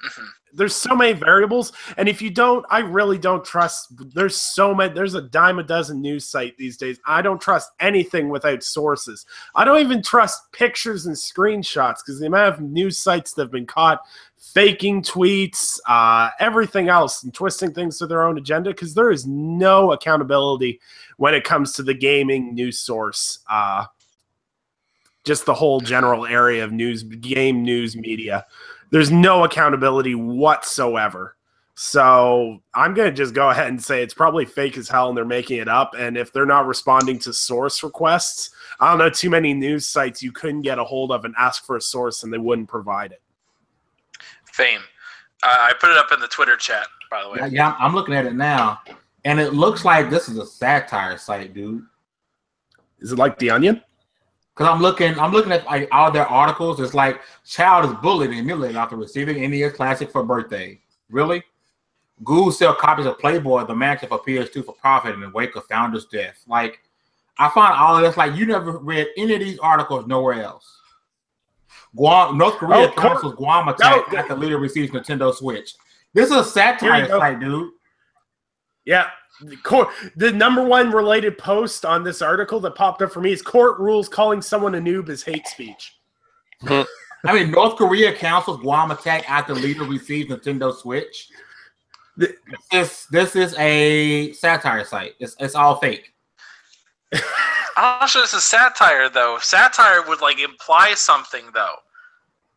C: there's so many variables. And if you don't, I really don't trust. There's a dime a dozen news site these days. I don't trust anything without sources. I don't even trust pictures and screenshots, because the amount of news sites that have been caught faking tweets, everything else, and twisting things to their own agenda, because there is no accountability when it comes to the gaming news source. Just the whole general area of game news media. There's no accountability whatsoever. So I'm going to just go ahead and say it's probably fake as hell and they're making it up. And if they're not responding to source requests, I don't know too many news sites you couldn't get a hold of and ask for a source and they wouldn't provide it.
A: Fame. I put it up in the Twitter chat, by the way.
B: Yeah, I'm looking at it now, and it looks like this is a satire site, dude.
C: Is it like The Onion?
B: Because I'm looking at like all their articles. It's like child is bullied and humiliated after receiving NES Classic for birthday. Really? Ghouls sell copies of Playboy, the mansion for PS2 for profit in the wake of founder's death. Like, I found all of this. Like, you never read any of these articles nowhere else. North Korea counsels Guam attack after leader receives Nintendo Switch. This is a satire site, dude.
C: Yeah. The number one related post on this article that popped up for me is court rules calling someone a noob is hate speech.
B: I mean, North Korea counsels Guam attack after leader receives Nintendo Switch. This is a satire site. It's all fake.
A: I'm not sure this is satire, though. Satire would imply something, though.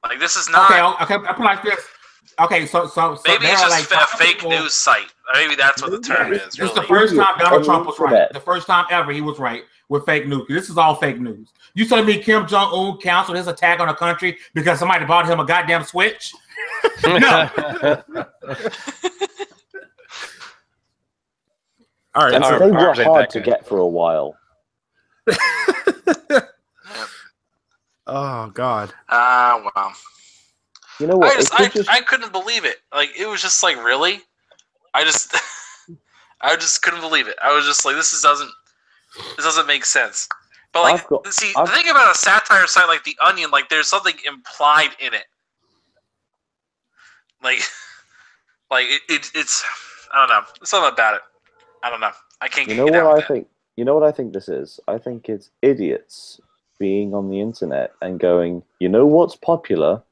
A: Like, this is not.
B: Okay. I put like this. Okay, so
A: maybe it's just a fake news site. Maybe that's what the term is.
B: This is the first time Donald Trump was right. The first time ever he was right with fake news. This is all fake news. You telling me Kim Jong-un canceled his attack on a country because somebody bought him a goddamn Switch? No.
C: All right,
D: they were hard to get for a while.
C: Oh God.
A: Wow.
D: You know what?
A: I couldn't believe it. Like, it was just like, really? I just couldn't believe it. I was just like, this doesn't make sense. But the thing about a satire site like The Onion, like, there's something implied in it. It's I don't know. There's something about it. I don't know. I can't get it out.
D: You know what I think this is? I think it's idiots being on the internet and going, you know what's popular?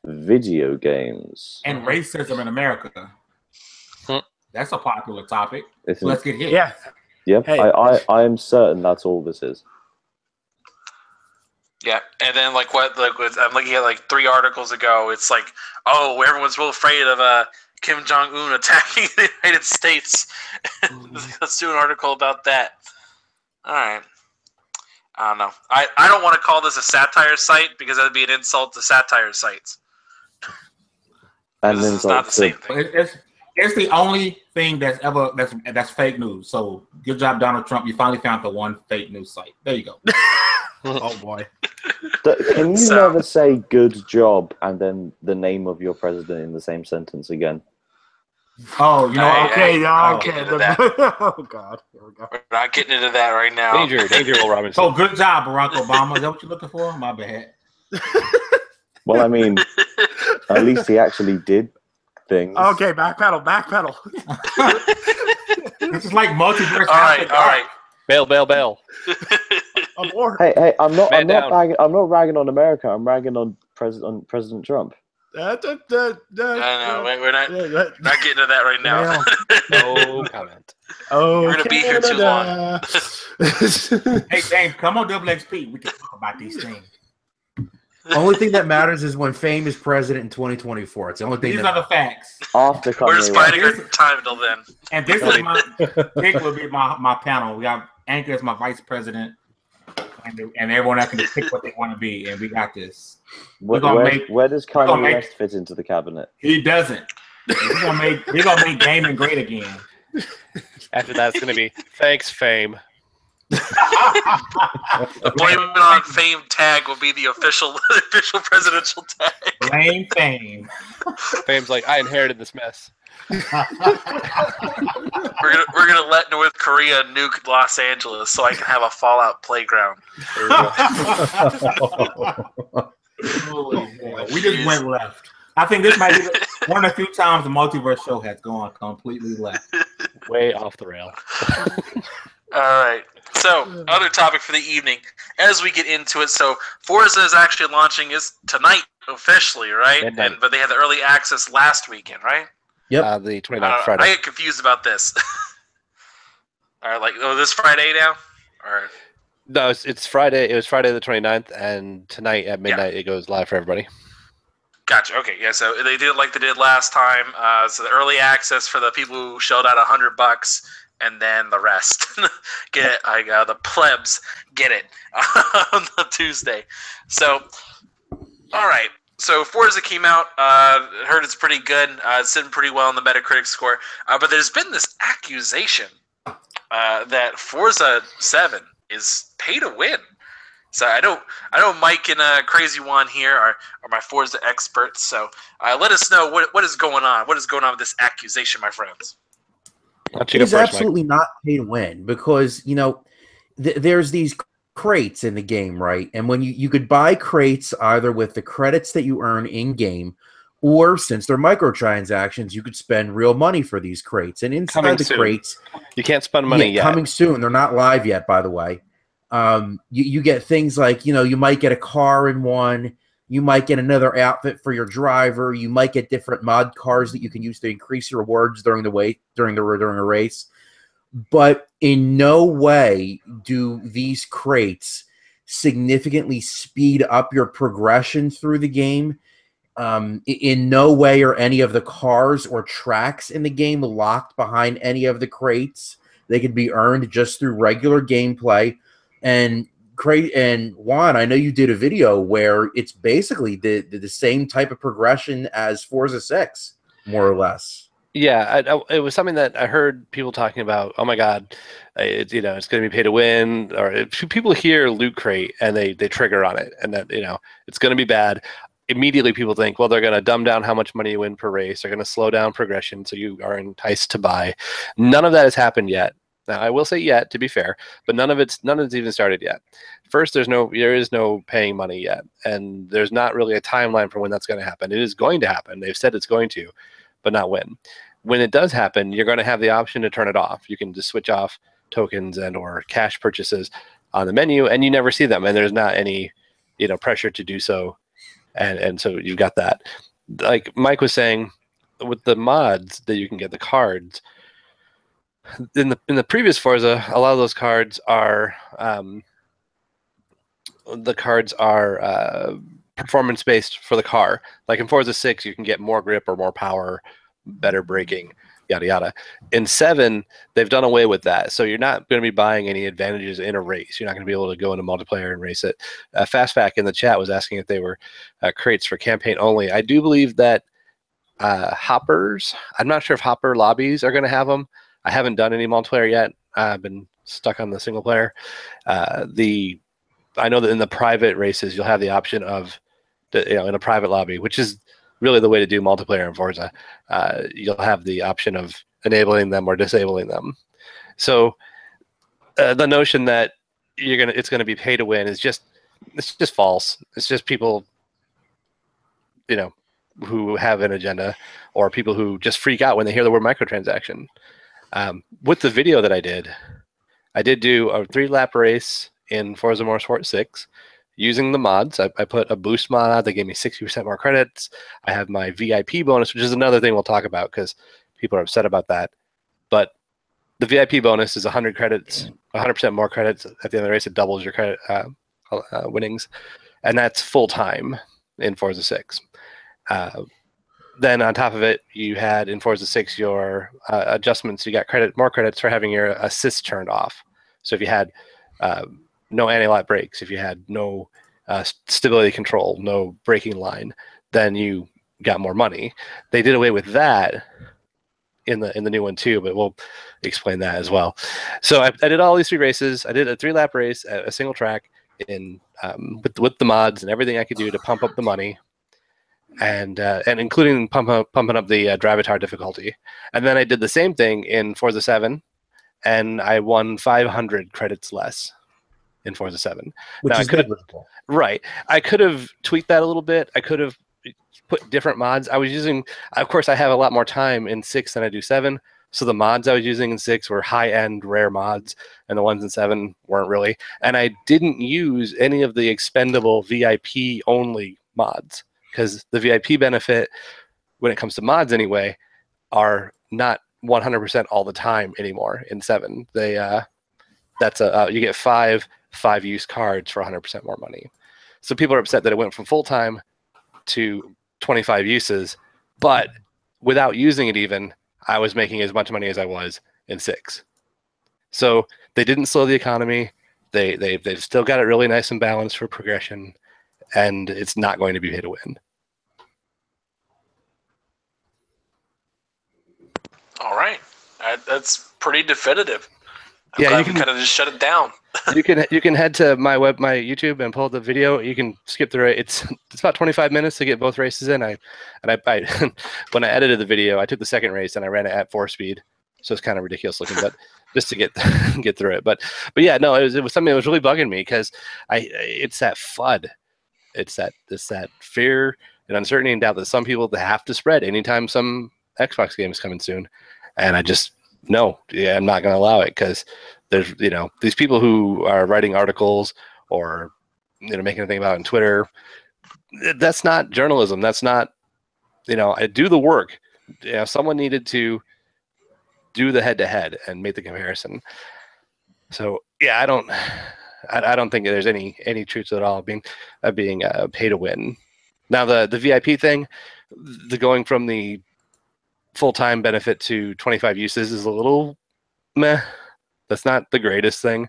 D: Video games.
B: And racism in America. That's a popular topic. Let's get hit.
C: Yeah.
D: Yep. Hey. I am certain that's all this is.
A: Yeah, and then I'm looking at 3 articles ago. It's like, oh, everyone's real afraid of Kim Jong-un attacking the United States. Let's do an article about that. All right. I don't know. I don't want to call this a satire site because that would be an insult to satire sites.
D: And
A: This
D: then
A: is not the same thing.
B: It's the only thing that's fake news. So good job, Donald Trump. You finally found the one fake news site. There you go.
E: Oh boy.
D: Can you never say "good job" and then the name of your president in the same sentence again?
B: Oh, you know,
C: Okay,
A: get into that.
C: Oh God, here we go.
A: We're not getting into that right now.
F: Danger, Will Robinson.
B: So good job, Barack Obama. Is that what you're looking for? My bad.
D: Well, I mean, at least he actually did things.
C: Okay, backpedal.
B: This is like multiverse.
A: All right.
F: Bail.
C: Abort.
D: Hey, I'm not
F: Man down.
D: ragging on America. I'm ragging on President Trump.
A: I know. We're not getting into that right now.
F: No comment.
C: Oh,
A: We're gonna be here too long.
B: Hey, James, come on, Double XP. We can talk about these things.
E: Only thing that matters is when Fame is president in 2024. It's the only thing.
B: These are the facts.
D: After
A: We're just
D: Kanye
A: biding
D: West.
A: our time until then.
B: And this is Dick will be my panel. We got Anchor as my vice president, and everyone else can just pick what they want to be, and we got this.
D: Where does Kanye West fit into the cabinet?
B: He doesn't. We're gonna make gaming great again.
F: After that, it's going to be thanks, Fame.
A: Blame it on Fame tag will be the official presidential tag.
B: Blame Fame.
F: Fame's like, I inherited this mess.
A: We're gonna let North Korea nuke Los Angeles so I can have a Fallout playground.
B: We just went left. I think this might be one of the few times the Multiverse show has gone completely left.
F: Way off the rail.
A: All right. So, other topic for the evening, as we get into it. So, Forza is actually launching tonight officially, right? But they had the early access last weekend, right?
E: Yep.
F: The 29th Friday.
A: I get confused about this. All right, this Friday now? Or
F: No, it's Friday. It was Friday the 29th, and tonight at midnight it goes live for everybody.
A: Gotcha. Okay, yeah. So they did like they did last time. So the early access for the people who shelled out $100, and then the rest get it. The plebs get it on the Tuesday. So, all right. So Forza came out. Heard it's pretty good. It's sitting pretty well on the Metacritic score. But there's been this accusation that Forza 7 is pay to win. So I know Mike and Crazy One here are my Forza experts. So let us know what is going on. What is going on with this accusation, my friends?
E: It's absolutely not pay to win because there's these crates in the game, right? And when you could buy crates either with the credits that you earn in game, or since they're microtransactions, you could spend real money for these crates. And inside the crates,
F: you can't spend money yet.
E: Coming soon. They're not live yet, by the way. You get things like, you might get a car in one, you might get another outfit for your driver, you might get different mod cars that you can use to increase your rewards during a race. But in no way do these crates significantly speed up your progression through the game. In no way are any of the cars or tracks in the game locked behind any of the crates. They can be earned just through regular gameplay. And Juan, I know you did a video where it's basically the same type of progression as Forza 6, more or less.
F: Yeah, it was something that I heard people talking about. Oh my God, it's going to be pay to win, or people hear Loot Crate and they trigger on it, and that it's going to be bad. Immediately, people think, well, they're going to dumb down how much money you win per race. They're going to slow down progression, so you are enticed to buy. None of that has happened yet. Now, I will say yet, to be fair, but none of it's even started yet. First, there is no paying money yet, and there's not really a timeline for when that's going to happen. It is going to happen. They've said it's going to, but not when. When it does happen, you're going to have the option to turn it off. You can just switch off tokens and or cash purchases on the menu, and you never see them, and there's not any pressure to do so, and so you've got that. Like Mike was saying, with the mods that you can get, the cards. In the previous Forza, a lot of those cards are performance based for the car. Like in Forza 6, you can get more grip or more power, better braking, yada yada. In 7, they've done away with that, so you're not going to be buying any advantages in a race. You're not going to be able to go into multiplayer and race it. Fastback in the chat was asking if they were crates for campaign only. I do believe that Hoppers. I'm not sure if Hopper lobbies are going to have them. I haven't done any multiplayer yet. I've been stuck on the single player. I know that in the private races, you'll have the option of, in a private lobby, which is really the way to do multiplayer in Forza. You'll have the option of enabling them or disabling them. So the notion that it's gonna be pay to win is just false. It's just people, who have an agenda, or people who just freak out when they hear the word microtransaction. With the video that I did do a 3-lap race in Forza Motorsport 6 using the mods. I put a boost mod out that gave me 60% more credits. I have my VIP bonus, which is another thing we'll talk about because people are upset about that. But the VIP bonus is 100 credits, 100% more credits at the end of the race. It doubles your credit winnings, and that's full time in Forza 6. Then on top of it, you had in Forza 6 your adjustments. You got more credits for having your assist turned off. So if you had no anti-lock brakes, if you had no stability control, no braking line, then you got more money. They did away with that in the new one too, but we'll explain that as well. So I did all these 3 races. I did a 3-lap race at a single track in with the mods and everything I could do to pump up the money, and including pumping up the Drivatar difficulty. And then I did the same thing in Forza 7, and I won 500 credits less in Forza 7.
E: Which
F: now,
E: is negligible.
F: Right. I could have tweaked that a little bit. I could have put different mods. I was using, of course, I have a lot more time in 6 than I do 7. So the mods I was using in 6 were high-end, rare mods, and the ones in 7 weren't really. And I didn't use any of the expendable VIP-only mods, because the VIP benefit, when it comes to mods anyway, are not 100% all the time anymore in 7. They you get 5 use cards for 100% more money. So people are upset that it went from full-time to 25 uses, but without using it even, I was making as much money as I was in 6. So they didn't slow the economy. They've still got it really nice and balanced for progression, and it's not going to be pay to win.
A: All right, that's pretty definitive.
F: Yeah,
A: you can kind of just shut it down.
F: you can head to my YouTube and pull up the video. You can skip through it. It's about 25 minutes to get both races in. I when I edited the video, I took the second race and I ran it at 4 speed, so it's kind of ridiculous looking, but just to get through it. But yeah, no, it was something that was really bugging me, because it's that FUD, it's that fear and uncertainty and doubt that some people have to spread anytime some Xbox game is coming soon, and I just no, yeah, I'm not going to allow it, because there's these people who are writing articles or making a thing about it on Twitter. That's not journalism. That's not I do the work. Someone needed to do the head-to-head and make the comparison. So yeah, I don't think there's any truth to it all being pay to win. Now the VIP thing, the going from the full-time benefit to 25 uses is a little meh. That's not the greatest thing,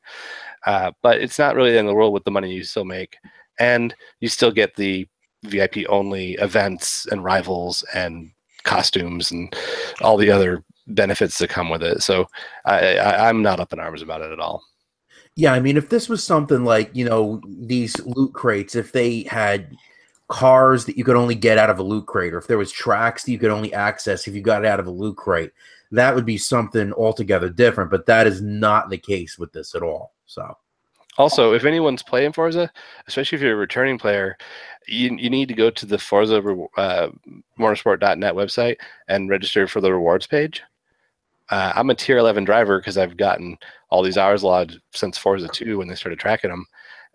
F: but it's not really in the world with the money you still make, and you still get the VIP only events and rivals and costumes and all the other benefits that come with it. So I'm not up in arms about it at all.
E: Yeah, I mean, if this was something like, these loot crates, if they had cars that you could only get out of a loot crate, or if there was tracks that you could only access if you got it out of a loot crate, that would be something altogether different. But that is not the case with this at all. So,
F: also, if anyone's playing Forza, especially if you're a returning player, you need to go to the Forza Motorsport.net website and register for the rewards page. I'm a tier 11 driver because I've gotten all these hours logged since Forza 2 when they started tracking them,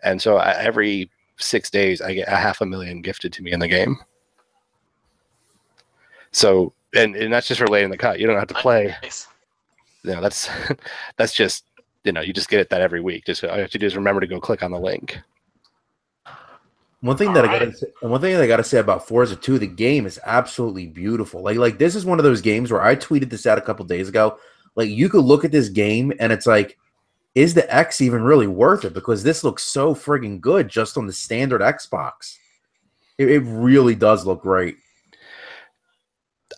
F: and so every 6 days I get 500,000 gifted to me in the game. So and that's just for laying the cut. You don't have to play.
A: Nice.
F: That's just you just get it that every week. Just all you have to do is remember to go click on the link.
E: One thing that I gotta say about Forza 2, the game is absolutely beautiful. Like this is one of those games where I tweeted this out a couple days ago. Like, you could look at this game and it's like, is the X even really worth it? Because this looks so friggin' good just on the standard Xbox. It really does look great.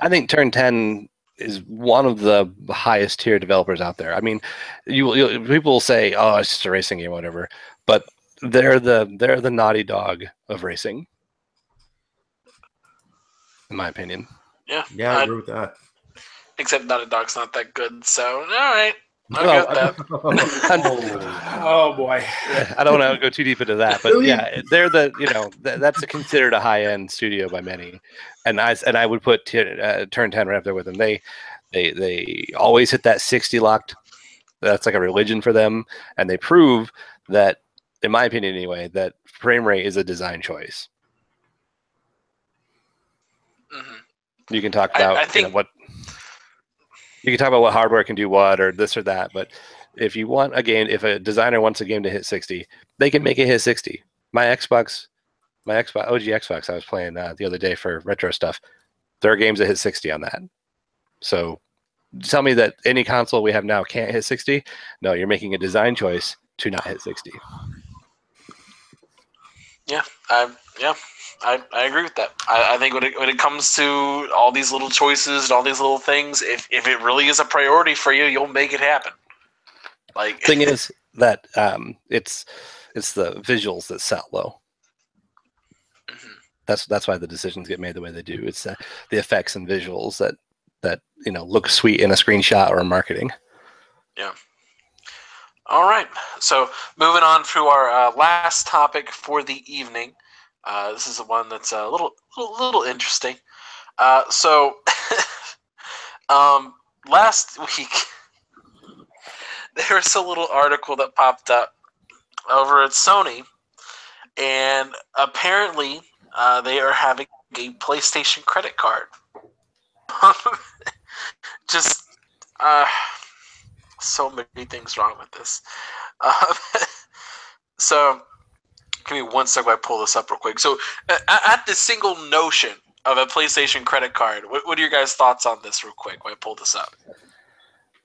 F: I think Turn 10 is one of the highest tier developers out there. I mean, people will say, "Oh, it's just a racing game, whatever," but they're the Naughty Dog of racing, in my opinion.
A: Yeah,
E: Yeah, I agree with that.
A: Except Naughty Dog's not that good, so all right.
F: Well,
A: I get that.
C: Oh boy.
F: I don't want to go too deep into that, but yeah, they're that's considered a high end studio by many, and I would put Turn 10 right up there with them. They always hit that 60 locked. That's like a religion for them, and they prove that, in my opinion anyway, that frame rate is a design choice.
A: Mm-hmm.
F: You can talk about
A: I think
F: what you can talk about what hardware can do what or this or that, but if you want a game, if a designer wants a game to hit 60, they can make it hit 60. My OG Xbox, I was playing the other day for retro stuff. There are games that hit 60 on that. So tell me that any console we have now can't hit 60. No, you're making a design choice to not hit 60.
A: Yeah, I agree with that. I think when it comes to all these little choices and all these little things, if it really is a priority for you, you'll make it happen. Like,
F: thing is that it's the visuals that sell though.
A: Mm-hmm.
F: That's why the decisions get made the way they do. It's the effects and visuals that look sweet in a screenshot or marketing. Yeah.
A: All right. So moving on to our last topic for the evening. This is the one that's a little interesting. So last week there was a little article that popped up over at Sony, and apparently they are having a PlayStation credit card. Just so many things wrong with this. So give me 1 second while I pull this up real quick. So at the single notion of a PlayStation credit card, what are your guys' thoughts on this real quick while I pull this up?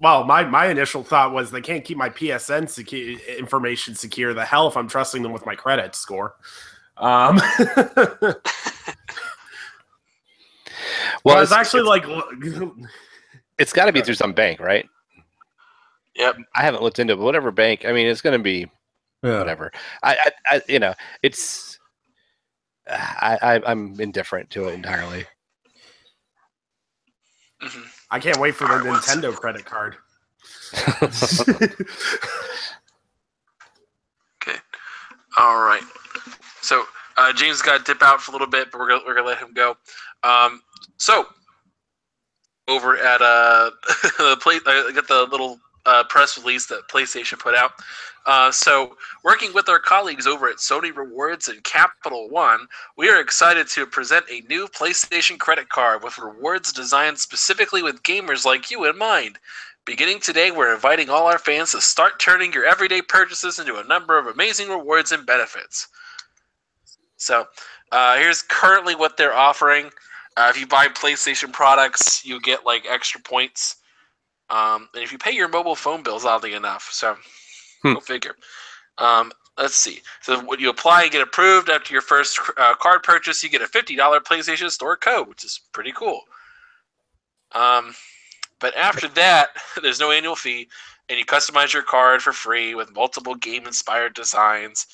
C: Well, my initial thought was they can't keep my PSN information secure. The hell if I'm trusting them with my credit score.
F: Well,
C: it's actually
F: it's got to be through some bank, right?
A: Yep.
F: I haven't looked into it, but whatever bank. I mean, it's going to be whatever. I'm indifferent to it entirely.
A: Mm-hmm.
C: I can't wait for the Nintendo credit card.
A: Okay. All right. So James got to dip out for a little bit, but we're gonna let him go. So over at I got the little press release that PlayStation put out. So working with our colleagues over at Sony Rewards and Capital One, we are excited to present a new PlayStation credit card with rewards designed specifically with gamers like you in mind. Beginning today, we're inviting all our fans to start turning your everyday purchases into a number of amazing rewards and benefits. So here's currently what they're offering. If you buy PlayStation products, you get like extra points. And if you pay your mobile phone bills, oddly enough. So go figure. Let's see. So when you apply and get approved after your first card purchase, you get a $50 PlayStation Store code, which is pretty cool. But after that, there's no annual fee, and you customize your card for free with multiple game-inspired designs.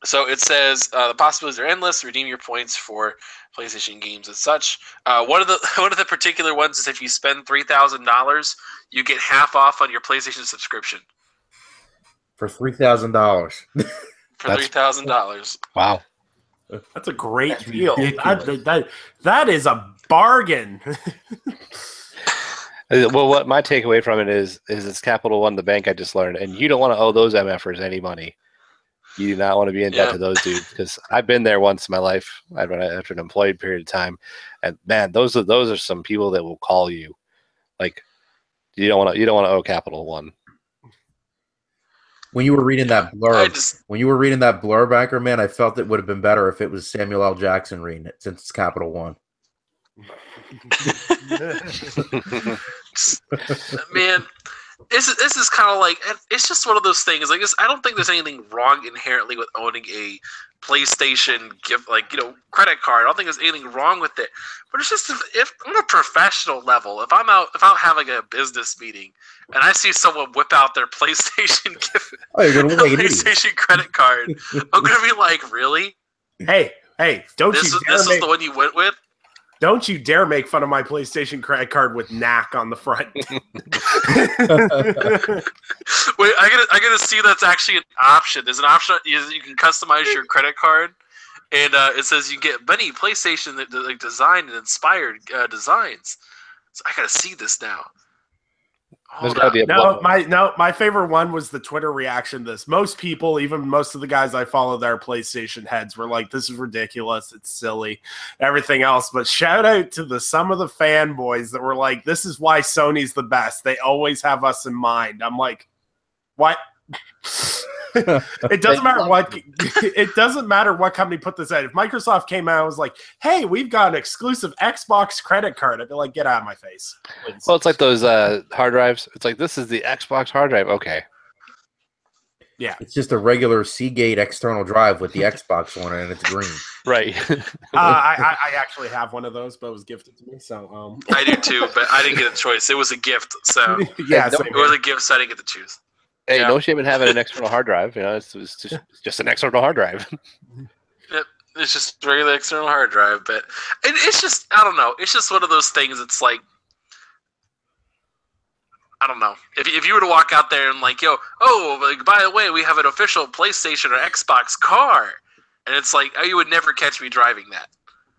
A: So it says the possibilities are endless. Redeem your points for PlayStation games and such. One of the particular ones is if you spend $3,000, you get half off on your PlayStation subscription.
E: For $3,000.
A: For $3,000.
F: Wow.
C: That's a great deal. That is a bargain.
F: Well, what my takeaway from it is it's Capital One, the bank I just learned, and you don't want to owe those MFers any money. You do not want to be in debt to those dudes, because I've been there once in my life after an employed period of time, and man, those are some people that will call you. Like you don't want to owe Capital One.
E: When you were reading that blurb, Anchor Man, I felt it would have been better if it was Samuel L. Jackson reading it, since it's Capital One.
A: Man, this is kind of like, it's just one of those things. Like, I don't think there's anything wrong inherently with owning a PlayStation gift, like, credit card. I don't think there's anything wrong with it. But it's just if on a professional level, if I'm out having a business meeting and I see someone whip out their PlayStation gift, PlayStation credit card, I'm gonna be like, really?
C: Hey, don't
A: this is the one you went with?
C: Don't you dare make fun of my PlayStation credit card with NAC on the front.
A: Wait, I gotta see that's actually an option. There's an option you can customize your credit card, and it says you get many PlayStation like designed and inspired designs. So I gotta see this now.
C: My favorite one was the Twitter reaction to this. Most people, even most of the guys I follow that are PlayStation heads, were like, this is ridiculous, it's silly, everything else. But shout out to some of the fanboys that were like, this is why Sony's the best. They always have us in mind. I'm like, what? It doesn't matter what company put this out. If Microsoft came out and was like, hey, we've got an exclusive Xbox credit card, I'd be like, get out of my face, please.
F: Well, it's like those hard drives. It's like, this is the Xbox hard drive. Okay.
C: Yeah.
E: It's just a regular Seagate external drive with the Xbox on it, and it's green.
F: Right.
C: I actually have one of those, but it was gifted to me. So
A: I do too, but I didn't get a choice. It was a gift. So
C: yeah,
A: it was a gift, so I didn't get to choose.
F: Hey, no shame in having an external hard drive. It's just an external hard drive.
A: Yep, it's just a regular external hard drive. But it's just, I don't know. It's just one of those things. It's like, I don't know. If you were to walk out there and like, like, by the way, we have an official PlayStation or Xbox car, and it's like, you would never catch me driving that.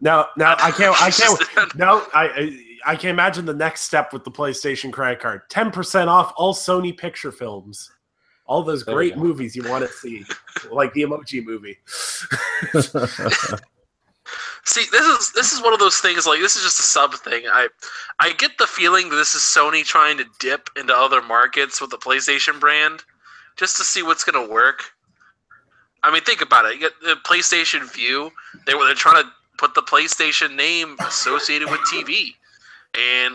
C: No, I can't. No, I can imagine the next step with the PlayStation credit card: 10% off all Sony picture films. All those great movies you want to see, like the Emoji Movie.
A: See, this is one of those things. Like, this is just a sub thing. I get the feeling that this is Sony trying to dip into other markets with the PlayStation brand, just to see what's going to work. I mean, think about it. You get the PlayStation View. They're trying to put the PlayStation name associated with TV, and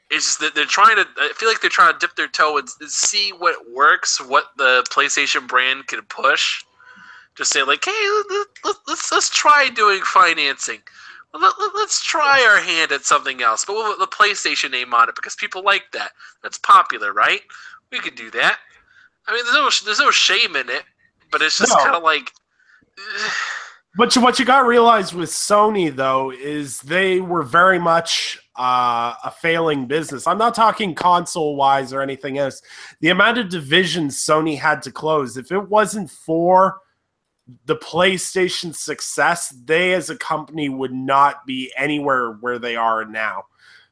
A: it's just that they're trying to. I feel like they're trying to dip their toe and see what works, what the PlayStation brand can push. Just say like, hey, let's try doing financing. Let's try our hand at something else, but with the PlayStation name on it because people like that. That's popular, right? We could do that. I mean, there's no shame in it, but it's just kind of like.
C: But what you got to realize with Sony, though, is they were very much a failing business. I'm not talking console-wise or anything else. The amount of divisions Sony had to close, if it wasn't for the PlayStation success, they as a company would not be anywhere where they are now.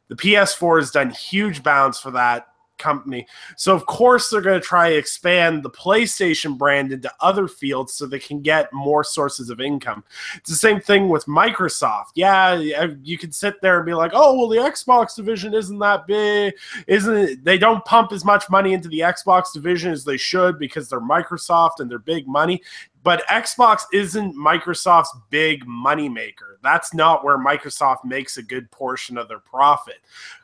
C: The PS4 has done huge bounds for that company. So of course they're going to try to expand the PlayStation brand into other fields so they can get more sources of income. It's the same thing with Microsoft. Yeah, you could sit there and be like, oh, well, the Xbox division isn't that big. They don't pump as much money into the Xbox division as they should because they're Microsoft and they're big money. But Xbox isn't Microsoft's big moneymaker. That's not where Microsoft makes a good portion of their profit.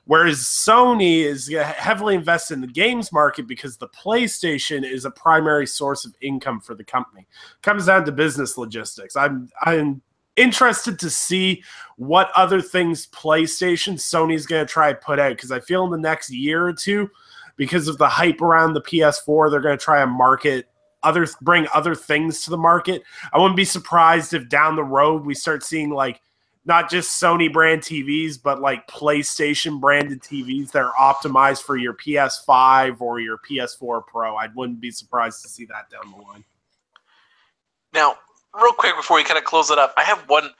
C: Whereas Sony is heavily invested in the games market because the PlayStation is a primary source of income for the company. It comes down to business logistics. I'm interested to see what other things Sony's going to try to put out, because I feel in the next year or two, because of the hype around the PS4, they're going to try and bring other things to the market. I wouldn't be surprised if down the road we start seeing like not just Sony brand TVs, but like PlayStation branded TVs that are optimized for your PS5 or your PS4 Pro. I wouldn't be surprised to see that down the line.
A: Now, real quick before we kind of close it up, I have one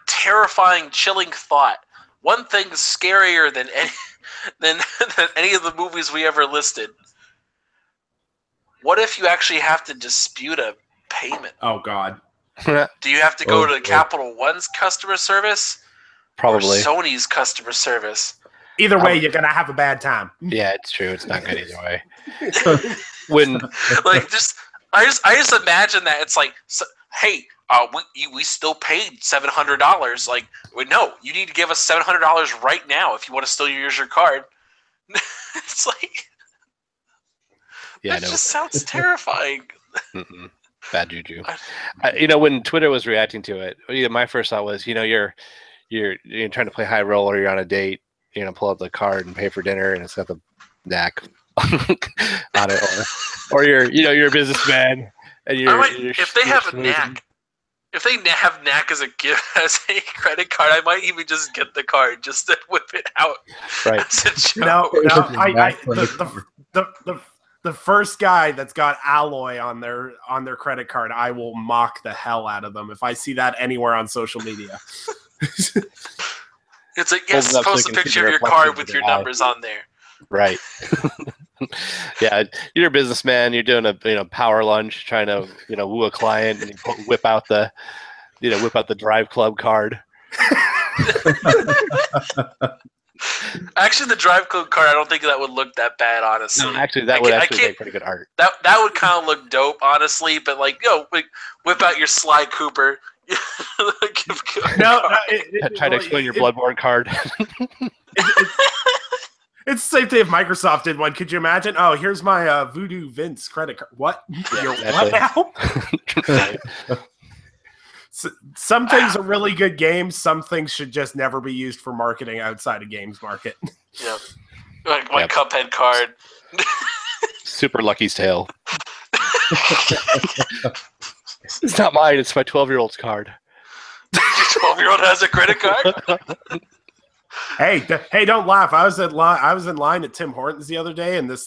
A: terrifying, chilling thought. One thing scarier than any of the movies we ever listed. What if you actually have to dispute a payment?
C: Oh, God.
A: Do you have to go to Capital One's customer service?
F: Probably.
A: Or Sony's customer service?
C: Either way, you're going to have a bad time.
F: Yeah, it's true. It's not good either way.
A: I just imagine that it's like, hey, we still paid $700. Like, no, you need to give us $700 right now if you want to still use your card. It's like
F: Yeah,
A: that just sounds terrifying.
F: Bad juju. When Twitter was reacting to it, my first thought was, you're trying to play high roll, or you're on a date, pull out the card and pay for dinner, and it's got the knack on it, or you're a businessman, and
A: if they have a knack. If they have knack as a gift, as a credit card, I might even just get the card just to whip it out.
F: Right.
C: The first guy that's got alloy on their credit card, I will mock the hell out of them if I see that anywhere on social media.
A: It's like, yes, post a picture of your card with your numbers on there.
F: Right. Yeah, you're a businessman. You're doing a power lunch, trying to woo a client, and you whip out the Drive Club card.
A: Actually, the Drive Club card, I don't think that would look that bad, honestly.
F: No, actually, that would make pretty good art.
A: That would kind of look dope, honestly. But whip out your Sly Cooper.
F: Try to explain your Bloodborne card.
C: It's the same thing if Microsoft did one. Could you imagine? Oh, here's my Voodoo Vince credit card. What? What now? Some things are really good games. Some things should just never be used for marketing outside of games market.
A: Yeah, like my Cuphead card.
F: Super Lucky's Tale. It's not mine. It's my 12-year-old's card.
A: Your 12-year-old has a credit card?
C: Hey, don't laugh. I was in line at Tim Hortons the other day, and this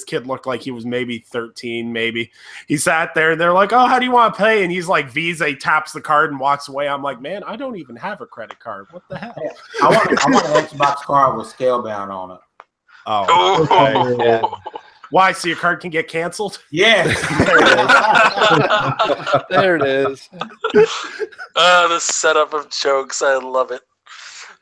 C: kid looked like he was maybe 13, maybe. He sat there, and they're like, "Oh, how do you want to pay?" And he's like, Visa. He taps the card and walks away. I'm like, man, I don't even have a credit card. What the hell?
B: I want an Xbox card with Scalebound on it.
C: Oh, okay. Why? So your card can get canceled?
B: Yes.
F: There it is.
A: The setup of jokes. I love it.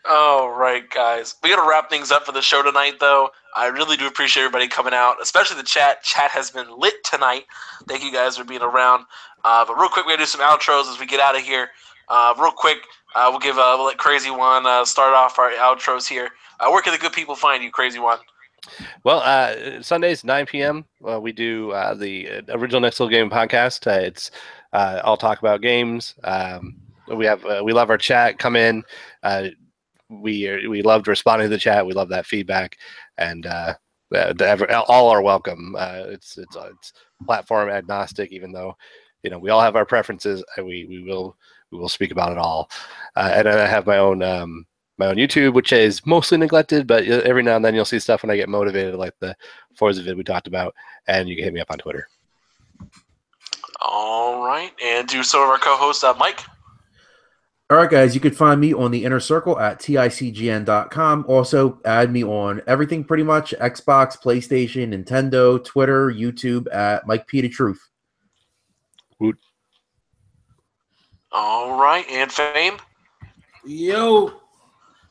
A: All right, guys. We got to wrap things up for the show tonight, though. I really do appreciate everybody coming out, especially the chat. Chat has been lit tonight. Thank you guys for being around. But real quick, we're going to do some outros as we get out of here. Real quick, we'll let Crazy One start off our outros here. Where can the good people find you, Crazy One?
F: Well, Sundays, 9 p.m., we do the Original Next Level Game podcast. It's all talk about games. We love our chat. Come in. We loved responding to the chat. We love that feedback, and all are welcome. It's platform agnostic, even though we all have our preferences. We will speak about it all. And I have my own YouTube, which is mostly neglected, but every now and then you'll see stuff when I get motivated, like the Forza vid we talked about, and you can hit me up on Twitter.
A: All right, and do some of our co-hosts, Mike.
E: All right, guys, you can find me on the Inner Circle at ticgn.com. Also, add me on everything pretty much, Xbox, PlayStation, Nintendo, Twitter, YouTube at Mike P. The Truth.
F: Woot.
A: All right, and Fame?
B: Yo.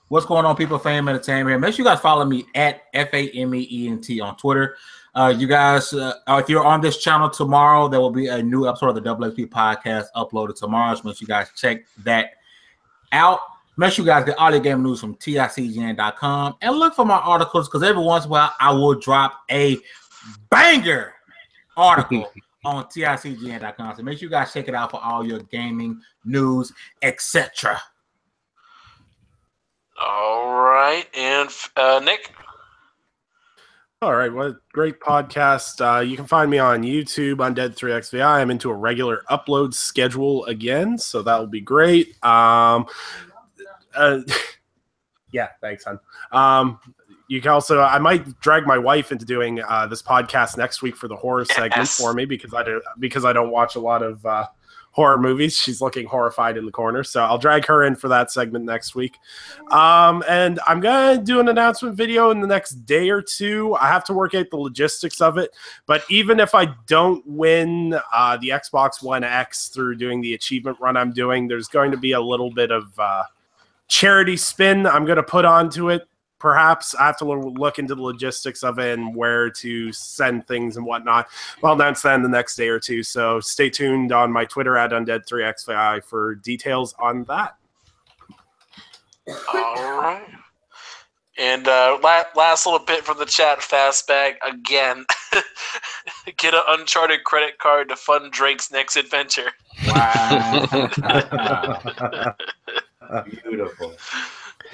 B: What's going on, people? Fame Entertainment here. Make sure you guys follow me at FAMEENT on Twitter. You guys, if you're on this channel tomorrow, there will be a new episode of the XP podcast uploaded tomorrow. So make sure you guys check that out. Make sure you guys get all your game news from ticgn.com and look for my articles, because every once in a while I will drop a banger article on ticgn.com. So make sure you guys check it out for all your gaming news, etc.
A: All right, and Nick?
C: All right, what a great podcast. You can find me on YouTube, Undead3XVI. I'm into a regular upload schedule again, so that will be great. Yeah, thanks, hon. You can also, I might drag my wife into doing this podcast next week for the horror segment for me, because I don't watch a lot of horror movies. She's looking horrified in the corner, so I'll drag her in for that segment next week. And I'm gonna do an announcement video in the next day or two. I have to work out the logistics of it, but even if I don't win the Xbox One X through doing the achievement run I'm doing, there's going to be a little bit of charity spin I'm gonna put onto it. Perhaps I have to look into the logistics of it and where to send things and whatnot. Well, announce that in the next day or two. So stay tuned on my Twitter at Undead3XVI for details on that.
A: All right. And last little bit from the chat, Fastbag again. Get an Uncharted credit card to fund Drake's next adventure.
B: Wow.
E: Beautiful.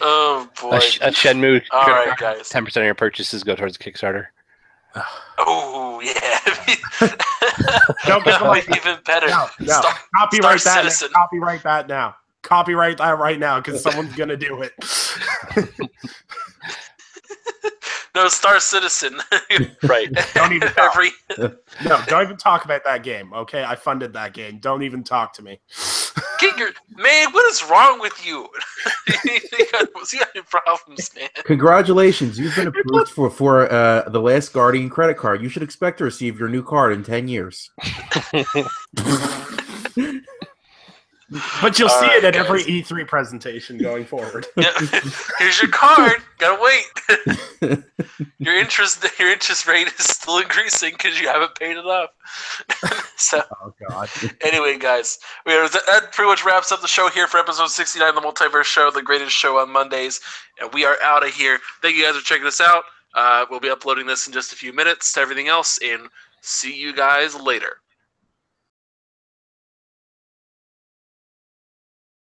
A: Oh boy.
F: A Shenmue.
A: All right, guys.
F: 10% of your purchases go towards Kickstarter.
A: Oh yeah.
C: Don't give them like
A: even better.
C: No. Copyright that. Now. Copyright that now. Copyright that right now because someone's gonna do it.
A: No, Star Citizen.
F: Right.
C: Don't even talk. Don't even talk about that game. Okay, I funded that game. Don't even talk to me.
A: Man, what is wrong with you? You got any problems, man?
E: Congratulations, you've been approved for the Last Guardian credit card. You should expect to receive your new card in 10 years.
C: But you'll see it at every E3 presentation going forward.
A: Yeah. Here's your card. Gotta wait. Your interest rate is still increasing because you haven't paid enough. So,
C: oh god.
A: Anyway, guys, that pretty much wraps up the show here for episode 69 of the Multiverse Show, the greatest show on Mondays, and we are out of here. Thank you guys for checking us out. We'll be uploading this in just a few minutes to everything else, and see you guys later.